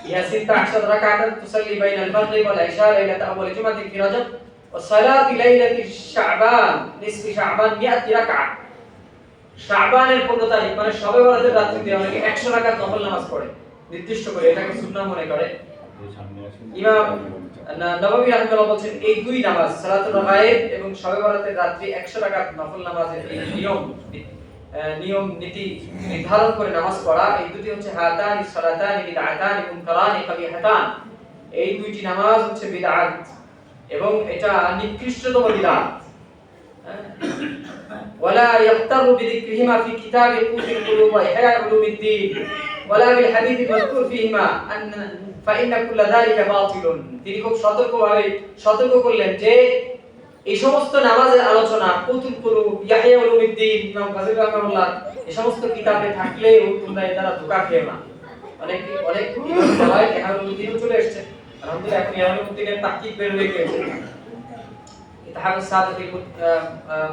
Speaker 1: ইয়া 16 রাকাতান তুসাল্লি বাইনাল মাগরিব ওয়াল ইশা লাইলাত আউয়াল জুমাতি ফি রজব ওয়া সালাতি লাইলাতি শাবান নিসফি শাবান 100 রাকাত। শাবানের 15 তারিখ মানে শবে বরাতের রাত্রিতে অনেকে 100 রাকাত নফল নামাজ পড়ে নির্দিষ্ট করে, এটাকে সুন্নাহ মনে করে। ইমাম নববী রাহিমাহুল্লাহ বলেন এই দুই নামাজ সালাতুর রাগায়েব এবং শবে বরাতের রাত্রি 100 রাকাত নফল নামাজের এই নিয়ম নীতি নির্ধারণ করে নামাজ পড়া, এই দুটি হচ্ছে হাতানি সালাতানি বিদআতানি মুনকারানি কাবিহাতান। এই দুইটি নামাজ হচ্ছে বিদআত এবং এটা নিকৃষ্টতম বিদআত। ولا يغتر بذكرهما في كتاب قوت القلوب وإحياء علوم الدين ولا بالحديث المذكور فيهما فإن كل ذلك باطل। তিনি খুব সতর্ক করলেন যে এই সমস্ত নামাজের আলোচনা কুতুল কুলুব, ইহয়া উলুমিদ্দিন, ইমাম গাযযালী রাহিমাহুল্লাহ এই সমস্ত কিতাবে থাকলেও তোমরা এর দ্বারা ধোঁকা খেও না। অনেক হয় ইহয়া উলুমিদ্দিন চলে এসেছে, আলহামদুলিল্লাহ এখন ইহয়া উলুমিদ্দিনের তাহকিক বের হয়ে গেছে। ইতহাফ সাদাতিল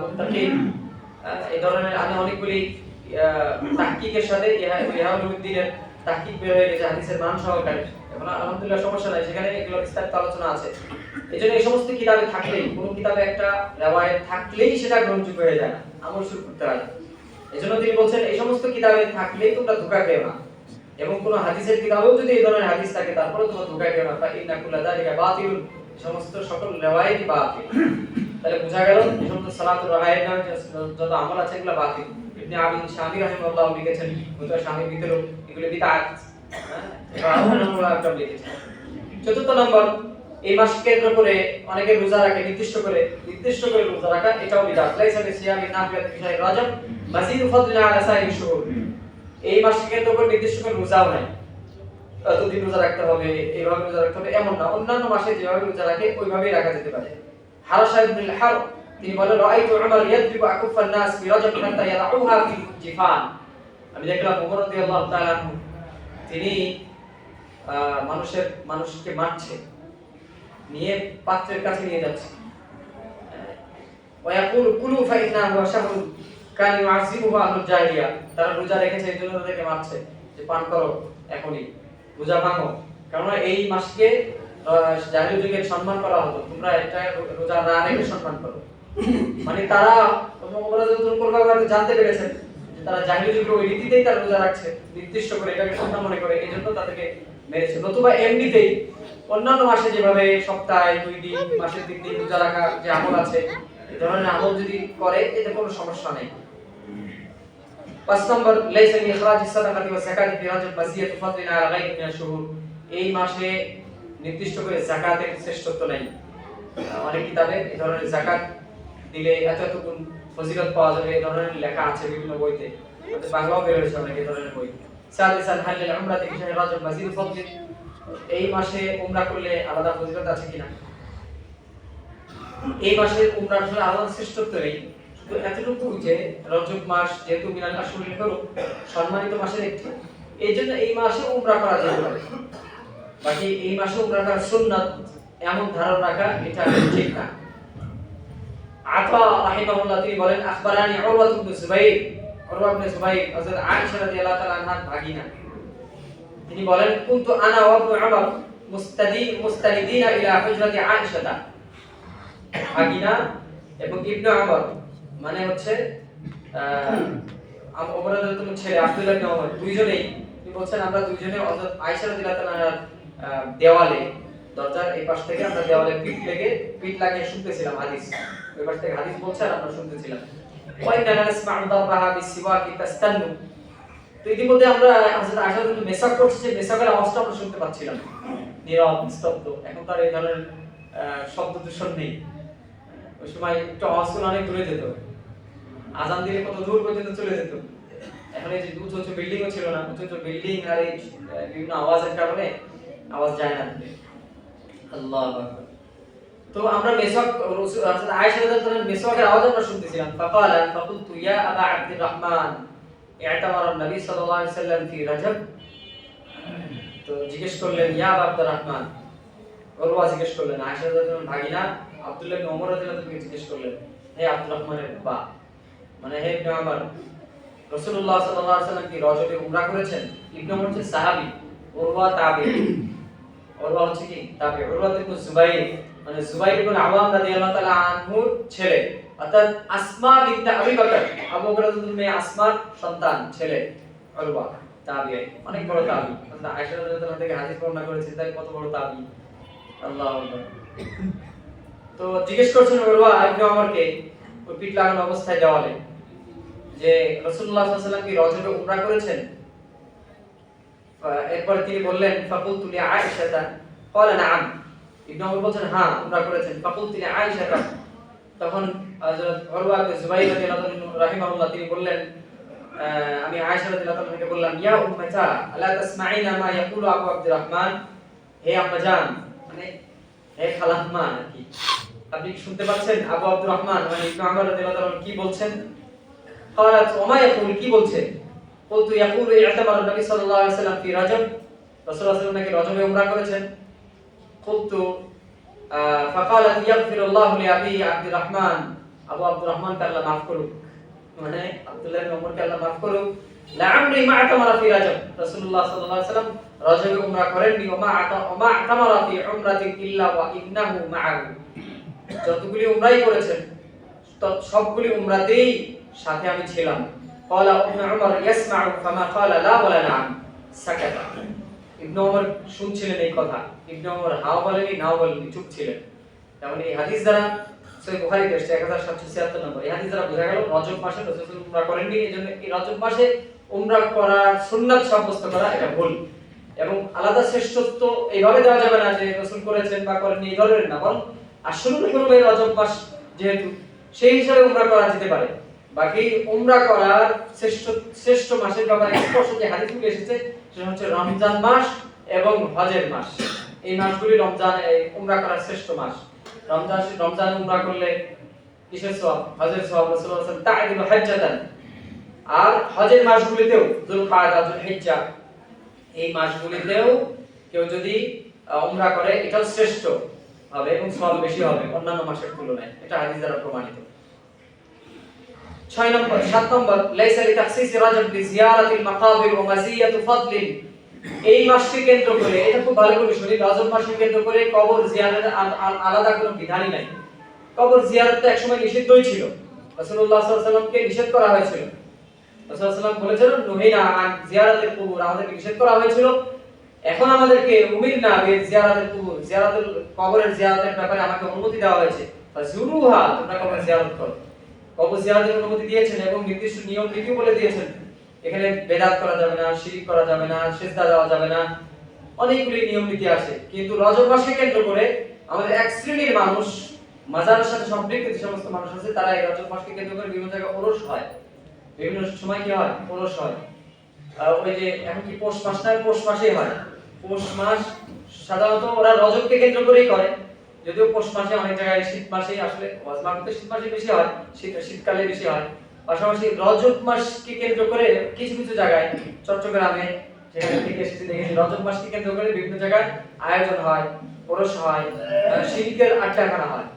Speaker 1: মুত্তাকিন এই ধরনের আমি অনেকগুলি তাহকিকের সাথে ইহয়া উলুমিদ্দিনের তাহকিক বের হয়ে গেছে হাদিসের মান সহকারে। এখন আলহামদুলিল্লাহ সমস্যা নাই, সেখানে এগুলো বিস্তারিত আলোচনা আছে। এজন্য এই সমস্ত কিতাবে থাকলেই, কোন কিতাবে একটা riwayat থাকলেই সেটা গ্রহণযোগ্য হয়ে যায় না, আমল শুরু করতে হয়। এজন্য তিনি বলছেন এই সমস্ত কিতাবে থাকলেই তোমরা ধোঁকা খেও না, এবং কোন হাদিসের কিতাবেও যদি এই ধরনের হাদিস থাকে তারপরেও তোমরা ধোঁকা খেও না। ইন্না কুল্লা যালিকা বাতিল, সমস্ত সকল riwayatই বাতিল। তাহলে বোঝা গেল এই সমস্ত সালাতুর রাগায়েব নামে যত আমল আছে এগুলো বাতিল। ইবনে আবি শামী রাহিমাহুল্লাহ লিখেছেন মুতাওয়া শামী ভিতরে এগুলো বিদআত, চতুর্থ নম্বর, এই মাস কেন্দ্র করে অনেকে রোজা রাখে নির্দিষ্ট করে রোজা রাখা, এটাও বিদআত। লাইসা বিসিয়ামি নাফিয়াত ফি শাহরি রজব মাজিদু ফাদলিন আলা সাইরি শুহুর। এই মাস কেন্দ্র করে নির্দিষ্ট করে রোজাও নাই, এতদিন রোজা রাখতে হবে, এইভাবে রোজা রাখতে হবে এমন না, অন্যান্য মাসে যেভাবে রোজা রাখে ওইভাবেই রাখা যেতে পারে। হারাশা ইবনুল হার তিনি বলেন রাআইতু উমর ইয়াদরিবু আকুফান নাস ফি রজব হাত্তা ইয়াদাউহা ফি জিফান। আমি দেখলাম ওমর রাদিয়াল্লাহু তাআলা আনহু তিনি মানুষকে মারছে, নিয়ে পাত্রের কাছে নিয়ে যাচ্ছে। ওয়ায়াকুলু কুলু ফাইন্নাহু শাহরু কান ইউআযিবুহু আহলুল জাহিলিয়া, তারা রোজা রেখেছে এই জন্য তাদেরকে মারছে যে পান করো এখনই, রোজা ভাঙো, কারণ এই মাসকে জাহিলি যুগে সম্মান করা হতো, তোমরা এটা রোজা না রেখে সম্মান করো। মানে তারা ওমর রাদিয়াল্লাহু জানতে পেরেছেন যে তারা জাহিলি যুগে ওই রীতিতেই তারা রোজা রাখছে নির্দিষ্ট করে, এটাকে সুন্নাহ মনে করে, এজন্য তাদেরকে মেরেছে। নতুবা এমনিতেই অন্যান্য মাসে যেভাবে সপ্তাহে 2 দিন, মাসে 3 দিন রোজা রাখা যে আমল আছে, এই ধরনের আমল যদি করে এতে কোনো সমস্যা নেই। 5 নম্বর, লাইসা লি ইখরাজিস সাদাকাতি ওয়া যাকাতি ফি রাজব মাসিয়াতু ফাদলিন আলা গায়রি মিনাশ শুহুর। এই মাসে নির্দিষ্ট করে যাকাতের শ্রেষ্ঠত্ব নেই। অনেক কিতাবে এই ধরনের যাকাত দিলে এতটুকু ফজিলত পাওয়া যাবে এই ধরনের লেখা আছে বিভিন্ন বইতে, বাংলাও বের হয়েছে অনেক এই ধরনের বই। সাদিসান হাল্লিল উমরাতি ফি শাহরি রাজব মাজিদু ফাদলিন, এই মাসে উমরা করলে আলাদা ফজিলত আছে কিনা? এই মাসে উমরার আসলে আলাদা শ্রেষ্ঠত্ব নেই, শুধু এতটুকু যে রজব মাস যেহেতু মিনাল আশুরিল হুরুম সম্মানিত মাসের একটি, এইজন্য এই মাসে উমরা করা যেতে পারে। বাকি এই মাসে উমরা করা সুন্নাত এমন ধারণা রাখা এটা ঠিক না। আতা রাহিমাহুল্লাহ তিনি বলেন আখবারানি উরওয়া ইবনে জুবাইর, হযরত আয়েশা রাদিয়াল্লাহু তাআলা আনহা ভাগিনা, তিনি বলেন কুনতু আনা ওয়া ইবনে উমর মুস্তানিদিনা ইলা হুজরাতি আয়েশা, ভাগিনা এবং ইবনে ওমর মানে হচ্ছে ওমর রাদিয়াল্লাহু ছেলে আব্দুল্লাহ ইবনে ওমর, দুইজনেই তিনি বলছেন আমরা দুইজনে হযরত আয়েশা রাদিয়াল্লাহু তাআলার দেওয়ালে, দরজার এই পাশ থেকে আমরা দেওয়ালে পিঠ লাগিয়ে শুনতেছিলাম হাদিস। ওই পাশ থেকে হাদিস বলছে আর আমরা শুনতেছিলাম। ওয়া ইন্না নাসমা'ু দারবাহা বিসিওয়াকি তাস্তান্নু। তো ইতিমধ্যে আমরা হযরত আয়েশা রাদিয়াল্লাহু মেসাক করছে, মেসাকের আওয়াজটা আমরা শুনতে পাচ্ছিলাম। নীরব নিস্তব্ধ। এখন তার এই ধরনের শব্দ দূষণ নেই। ওই সময় একটু আওয়াজ করে অনেক দূরে যেত, আজান দিলে কত দূর পর্যন্ত চলে যেত। এখন এই যে উঁচু উঁচু বিল্ডিংও ছিল না, উঁচু উঁচু বিল্ডিং আর এই বিভিন্ন আওয়াজের কারণে আওয়াজ যায় না। আল্লাহু আকবার। তো আমরা মেসাক আয়েশা রাদিয়াল্লাহু তাআলা মেসাকের আওয়াজ আমরা শুনতেছিলাম। ফাকালা ফাকুলতু ইয়া আবা আব্দুর রহমান ইআতামার নবী সাল্লাল্লাহু আলাইহি ওয়াসাল্লাম ফি রাজব। তো জিজ্ঞেস করলেন ইয়া আবা আব্দুর রহমান, ওরওয়া জিজ্ঞেস করলেন আয়েশা রাদিয়াল্লাহু তাআলা ভাগিনা আব্দুল্লাহ ইবনে ওমর রাদিয়াল্লাহু তাআলা জিজ্ঞেস করলেন, হে আব্দুর রহমানের বাবা, মানে হে ইবনে ওমর, রাসূলুল্লাহ সাল্লাল্লাহু আলাইহি ওয়াসাল্লাম কি রজবে উমরা করেছেন? ইবনে ওমর হচ্ছে সাহাবী, ওরওয়া তাবিঈ। ওরওয়া হচ্ছে কি তাবিঈ। ওরওয়া ইবনে জুবাইর মানে জুবাইর ইবনে আওয়াম রাদিয়াল্লাহু তাআলা আনহুর ছেলে, অর্থাৎ আসমা বিনত আবি বকর, আবু বকর রাদিয়াল্লাহু মেয়ে আসমার সন্তান ছেলে ওরওয়া তাবিঈ, অনেক বড় তাবিঈ। আমরা আয়েশা রাদিয়াল্লাহু তাআলা থেকে হাদিস বর্ণনা করেছেন, তাই কত বড় তাবিঈ। আল্লাহু আকবার। তো জিজ্ঞেস করছেন ওরওয়া ইবনে ওমরকে ওই পিঠ লাগানো অবস্থায় দেওয়ালে যে রাসূলুল্লাহ সাল্লাল্লাহু আলাইহি ওয়াসাল্লাম কি রজবে উমরা করেছেন? এরপর তিনি বললেন ফাকুলতু লি আয়েশা ক্বালা নাআম। ইবনে ওমর বলেন হ্যাঁ উমরা করেছেন। ফাকুলতু লি আয়েশা, তখন হযরত উরওয়া ইবনে জুবাইর রাদিয়াল্লাহু আনহু রাহিমাহুল্লাহ তিনি বললেন আমি আয়েশা রাদিয়াল্লাহু আনহাকে বললাম ইয়া উম্মাতা আলা তাসমাঈনা মা ইয়াকুলু আবু আব্দুর রহমান, হে আম্মাজান মানে হে খালাম্মা নাকি, আপনি কি শুনতে পাচ্ছেন আবু আব্দুর রহমান মানে ইবনে ওমর রাদিয়াল্লাহু আনহু কি বলছেন? ক্বালাত ওমা ইয়াকুল, কি বলছে? বলতু ইয়াকুলু ইআতামার নবী সাল্লাল্লাহু আলাইহি ওয়াসাল্লাম ফি রাজব, রাসূলুল্লাহ সাল্লাল্লাহু আলাইহি ওয়াসাল্লাম নাকি রজবে উমরা করেছেন। قلت فقالت يغفر الله لأبي عبد الرحمن, আবু আব্দুর রহমানকে আল্লাহ মাফ করুক, মানে আব্দুল্লাহ ইবনে ওমরকে আল্লাহ মাফ করুক। লাআমরি মা আতামারা ফি রাজব, রাসূলুল্লাহ সাল্লাল্লাহু আলাইহি ওয়াসাল্লাম রজবে উমরা করেননি। ওমা আতামারা ফি উমরাতিন ইল্লা ওয়া ইবনাহু মাআহু, যতগুলি উমরাই করেছেন সবগুলি উমরাতেই সাথে আমি ছিলাম। ক্বালা ইবনে ওমর ইয়াসমাউ ফামা ক্বালা লা ওয়ালা নাআম সাকাতা। ইবনে ওমর শুনছিলেন এই কথা, ইবনে ওমর হাও বলেনি নাও বলেনি, চুপ ছিলেন। যেমন এই হাদিস দ্বারা সহিহ বুখারীতে এসেছে 1776 নম্বর, এই হাদিস দ্বারা বোঝা গেল রজব মাসে রাসূল উমরা করেননি, এজন্য এই রজব মাসে উমরা করার সুন্নাত সাব্যস্ত করা এটা ভুল। এবং আলাদা শ্রেষ্ঠত্ব এইভাবে দেওয়া যাবে না যে রাসূল করেছেন বা করেননি এই ধরনের না, বরং আসলে কোনো রজব মাস যেহেতু সেই হিসাবে উমরা করা যেতে পারে। বাকি উমরা করার শ্রেষ্ঠ মাসের ব্যাপারে স্পষ্ট যে হাদিসগুলো এসেছে সেটা হচ্ছে রমজান মাস এবং হজের মাস। এই মাসগুলি উমরা করার শ্রেষ্ঠ মাস। রমজানে উমরা করলে কিসের সওয়াব? হজের সওয়াব। রাসূলুল্লাহ সাল্লাল্লাহু আলাইহি ওয়াসাল্লাম তা'দিলু হাজ্জাতান। আর হজের মাসগুলিতেও যুলকায়দা, যুলহিজ্জা এই মাসগুলিতেও কেউ যদি উমরা করে এটাও শ্রেষ্ঠ হবে এবং সওয়াব বেশি হবে অন্যান্য মাসের তুলনায়, এটা হাদিস দ্বারা প্রমাণিত। 7 নম্বর লাইসা লিতাখসিস রাজব বিজিয়ারাতিল মাকাবির ওয়া মাজিয়াতু ফাদলিন। এই মাসকে কেন্দ্র করে, এটা খুব ভালো করে শুনি, রজব মাসকে কেন্দ্র করে কবর জিয়ারতের আলাদা কোনো বিধানই নাই। কবর জিয়ারত তো একসময় নিষিদ্ধই ছিল, রাসূলুল্লাহ সাল্লাল্লাহু আলাইহি ওয়াসাল্লামকে নিষেধ করা হয়েছিল। রাসূলুল্লাহ সাল্লাল্লাহু আলাইহি ওয়াসাল্লাম বলেছেন নুহিনা আন জিয়ারাতিল কুবুর, আমাদেরকে নিষেধ করা হয়েছিল। এখন আমাদেরকে উমিরনা বি জিয়ারাতিল কুবুর, জিয়ারাতুল কবরের জিয়ারতের ব্যাপারে আমাকে অনুমতি দেওয়া হয়েছে। ফাজুরুহা, তোমরা কবর জিয়ারত করো। কবর জিয়ারতের অনুমতি দিয়েছেন এবং নির্দিষ্ট নিয়ম নীতি বলে দিয়েছেন। এখানে বেদাত করা যাবে না, শিরক করা যাবে না, সিজদা দেওয়া যাবে না, অনেকগুলি নিয়ম নীতি আছে। কিন্তু রজব মাসকে কেন্দ্র করে আমাদের এক শ্রেণীর মানুষ, মাজারের সাথে সম্পৃক্ত যে সমস্ত মানুষ আছে, তারা এই রজব মাসকে কেন্দ্র করে বিভিন্ন জায়গায় ওরস হয়, বিভিন্ন সময় কি হয় ওরস হয়। ওই যে এখন কি পৌষ মাস না, পৌষ মাসেই হয়। পৌষ মাস সাধারণত ওরা রজবকে কেন্দ্র করেই করে, যদিও পৌষ মাসে অনেক জায়গায় শীত মাসেই আসলে ওয়াজমাতে শীত মাসে বেশি হয়, শীতকালে বেশি হয়। পাশাপাশি রজব মাসকে কেন্দ্র করে কিছু কিছু জায়গায়, চট্টগ্রামে যেখানে থেকে এসেছি দেখেছি, রজব মাসকে কেন্দ্র করে বিভিন্ন জায়গায় আয়োজন হয়, ওরস হয়, শিরকের আড্ডাখানা হয়।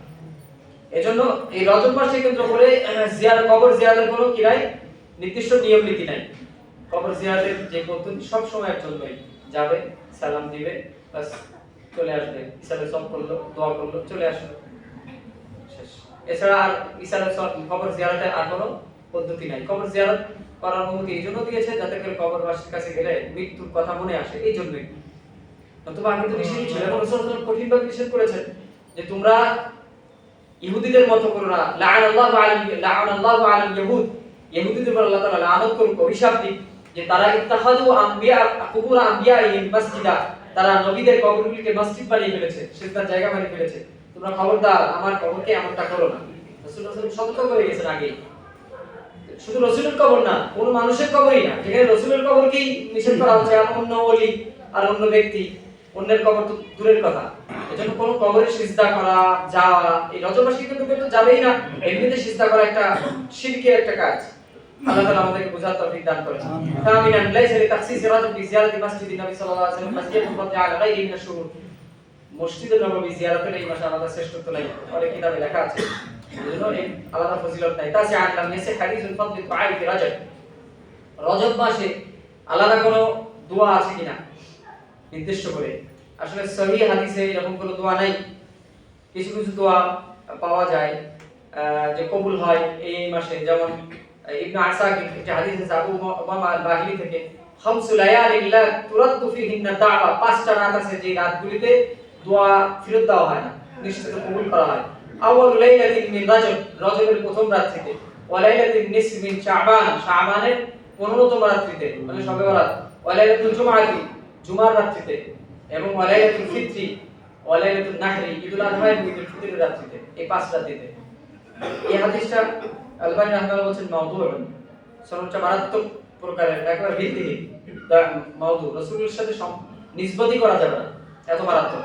Speaker 1: এজন্য এই রজব মাসকে কেন্দ্র করে কবর জিয়ারতের কোনো কি নাই, নির্দিষ্ট নিয়ম নীতি নাই। কবর জিয়ারতের যে পদ্ধতি সব সময়ের জন্যই যাবে, সালাম দিবে, বাস চলে আসবে, ইসালে সব করলো, দোয়া করলো, চলে আসলো, শেষ। এছাড়া আর ইসালে সব কবর জিয়ারতের আর কোনো পদ্ধতি নাই। কবর জিয়ারত করার অনুমতি এই জন্য দিয়েছে যাতে করে কবরবাসীর কাছে গেলে মৃত্যুর কথা মনে আসে, এই জন্যই। নতুবা আগে তো নিষেধ ছিল, এবং রাসূল সাল্লাল্লাহু আলাইহি ওয়াসাল্লাম কঠিনভাবে নিষেধ করেছেন যে তোমরা ইহুদিদের মতো করো না। লাআনাল্লাহু আলাল ইয়াহুদ, ইহুদিদের উপর আল্লাহ তাআলা লানত করুক, অভিশাপ দিক, যে তারা ইত্তাখাযু আম্বিয়া কুবুর আম্বিয়াইহিম মাসজিদা, তারা নবীদের কবরগুলিকে মসজিদ বানিয়ে ফেলেছে, সিজদার জায়গা বানিয়ে ফেলেছে। তোমরা খবরদার আমার কবরকে এমনটা করো না। রাসূল সাল্লাল্লাহু আলাইহি ওয়াসাল্লাম সতর্ক করে গেছেন আগে। শুধু রাসূলের কবর না, কোন মানুষের কবরই না, যেখানে রাসূলের কবরকেই নিষেধ করা হচ্ছে, আর অন্য ওলি আর অন্য ব্যক্তি, অন্যের কবর তো দূরের কথা। এজন্য কোন কবরে সিজদা করা, যাওয়া, এই রজব মাসে কিন্তু কেউ তো যাবেই না। এমনিতে সিজদা করা একটা শিরকের একটা কাজ। আল্লাহ তাআলা আমাদেরকে বোঝার তৌফিক দান করেন। কামিনান লাইসা লিতাখসিস রাজব বিজিয়ারাতি মসজিদিন নবী সাল্লাল্লাহু আলাইহি ওয়াসাল্লাম মসজিদুল ফাদলি আলা গায়রি মিনাশ শুহুর। মসজিদুন নববী জিয়ারতের এই মাসে আলাদা শ্রেষ্ঠত্ব নাই, অনেক কিতাবে লেখা আছে। এজন্য এই আলাদা ফজিলত নাই। তাসি আল্লাহ নেসে হাদিসুল ফাদলি দুআই ফি রজব, রজব মাসে আলাদা কোনো দোয়া আছে কিনা নির্দিষ্ট করে, আসলে সহিহ হাদিসে এরকম কোনো দোয়া নাই। কিছু কিছু দোয়া পাওয়া যায় যে কবুল হয় এই মাসে, যেমন ইবনে আসাকির একটা হাদিস আছে আবু উমামা আল-বাহিলি থেকে, খামসু লায়ালিন লা তুরাদ্দু ফিহিন্না দাওয়া, পাঁচটা রাত আছে যে রাতগুলিতে দোয়া ফেরত দেওয়া হয় না, নিশ্চিত কবুল করা হয়। আউয়াল লাইলাতিন মিন রজব, রজবের প্রথম রাত থেকে, ওয়া লাইলাতিন নিসফি মিন শাবান, শাবানের 15তম রাত্রিতে মানে শবে বরাত, ওয়া লাইলাতুল জুমআতি, জুমার রাত্রিতে, এবং ওয়া লাইলাতুল ফিত্রি, ওয়া লাইলাতুন নাহরি, ঈদুল আযহা এবং ঈদুল ফিতরের রাত্রিতে, এই পাঁচ রাত্রিতে। এই হাদিসটা আলবানী রাহমাতুল্লাহ বলেছেন মাওদুউন, সর্বোচ্চ মারাত্মক প্রকারের, একেবারে ভিত্তিহীন মাওদু, রাসূলের সাথে নিসবতই করা যাবে না, এত মারাত্মক।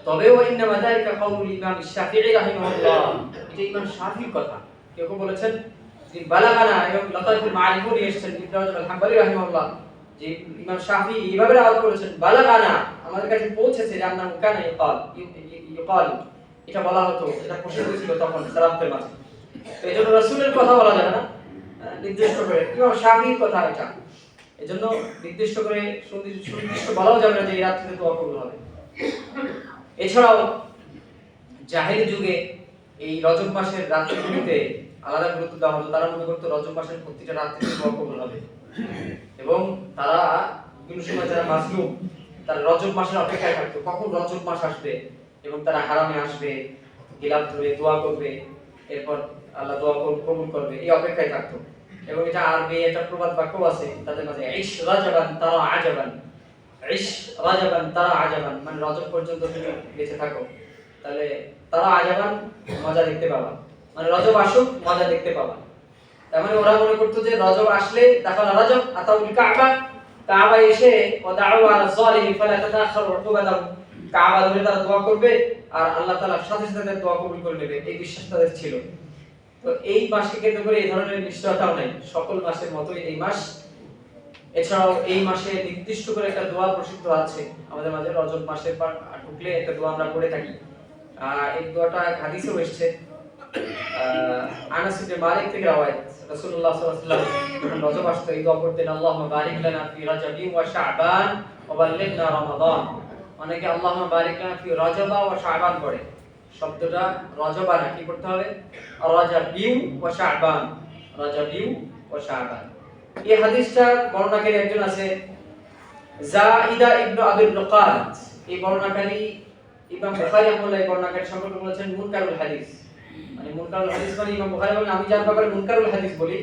Speaker 1: তবে ওয়া ইন্নামা যালিকা কাউলুল ইমাম শাফিঈ রাহিমাহুল্লাহ, এটা ইমাম শাফিঈর কথা। কেউ কেউ বলেছেন যে বালাগানা, এবং লতাইফুল মাআরিফও নিয়ে এসেছেন ইবনে রাজব আল-হাম্বলি রাহিমাহুল্লাহ, যে ইমাম শাফিঈ এইভাবে রাওয়াত করেছেন, বালাগানা, আমাদের কাছে পৌঁছেছে যে আন্নাহু কানা ইউকাল, এটা বলা হতো, এটা প্রসিদ্ধ ছিল তখন সালাফদের মাঝে। তো এজন্য রাসূলের কথা বলা যাবে না নির্দিষ্ট করে, ইমাম শাফিঈর কথা এটা, এজন্য নির্দিষ্ট করে সুনির্দিষ্ট বলাও যাবে না যে এই রাত্রিতে দোয়া কবুল হবে। এছাড়াও জাহেলি যুগে এই রজব মাসের রাত্রিগুলিতে আলাদা গুরুত্ব দেওয়া হতো। তারা মনে করতো রজব মাসের প্রতিটা রাত্রিতে দোয়া কবুল হবে, এবং তারা বিভিন্ন সময় যারা মাজলুম, তারা রজব মাসের অপেক্ষায় থাকতো কখন রজব মাস আসবে, এবং তারা হারামে আসবে, গিলাফ ধরে দোয়া করবে, এরপর আল্লাহ দোয়া কবুল করবে, এই অপেক্ষায় থাকতো। এবং এটা আরবি একটা প্রবাদ বাক্য আছে তাদের মাঝে, ইশ রাজাবান তারা আজাবান, ইশ রাজাবান তারা আজাবান, মানে রজব পর্যন্ত তুমি বেঁচে থাকো, তাহলে তারা আজাবান, মজা দেখতে পাবা, মানে রজব আসুক মজা দেখতে পাবা। তার মানে ওরা মনে করতো যে রজব আসলে দাখালা রজব আতাউল কাবা, কাবা এসে ওয়া দাউ আলা যালিমি ফালা তাতাখারু উকুবাতাহু, কাবা ধরে তারা দোয়া করবে আর আল্লাহ তাআলা সাথে সাথে দোয়া কবুল করে নেবে, এই বিশ্বাস তাদের ছিল। তো এই মাসকে কেন্দ্র করে এই ধরনের নিশ্চয়তাও নাই, সকল মাসের মতোই এই মাস। এছাড়াও এই মাসে নির্দিষ্ট করে একটা দোয়া প্রসিদ্ধ আছে আমাদের মাঝে, রজব মাসের পর ঢুকলে একটা দোয়া আমরা পড়ে থাকি। এই দোয়াটা হাদিসেও এসেছে, আনাস ইবনে মালিক থেকে রওয়ায়াত, রাসূলুল্লাহ সাল্লাল্লাহু আলাইহি ওয়াসাল্লাম যখন রজব আসতো এই দোয়া করতেন, আল্লাহুম্মা বারিক লানা ফি রাজাবি ওয়া শাবান ওয়া বাল্লিগনা রমাদান। অনেকে আল্লাহুম্মা বারিক লানা ফি রাজাবা ওয়া শাবান পড়ে, শব্দটা রজবা না, কি করতে হবে রাজাবিউ ওয়া শাবান, রাজাবিউ ওয়া শাবান। এই হাদিসটার বর্ণনাকারী একজন আছে যায়দা ইবনে আবির রুকাত, এই বর্ণনাকারী ইমাম বুখারী রাহিমাহুল্লাহ এই বর্ণনাকারী সম্পর্কে বলেছেন মুনকারুল হাদিস, মানে মুনকারুল হাদিস মানে ইমাম বুখারী বলেন আমি যার ব্যাপারে মুনকারুল হাদিস বলি,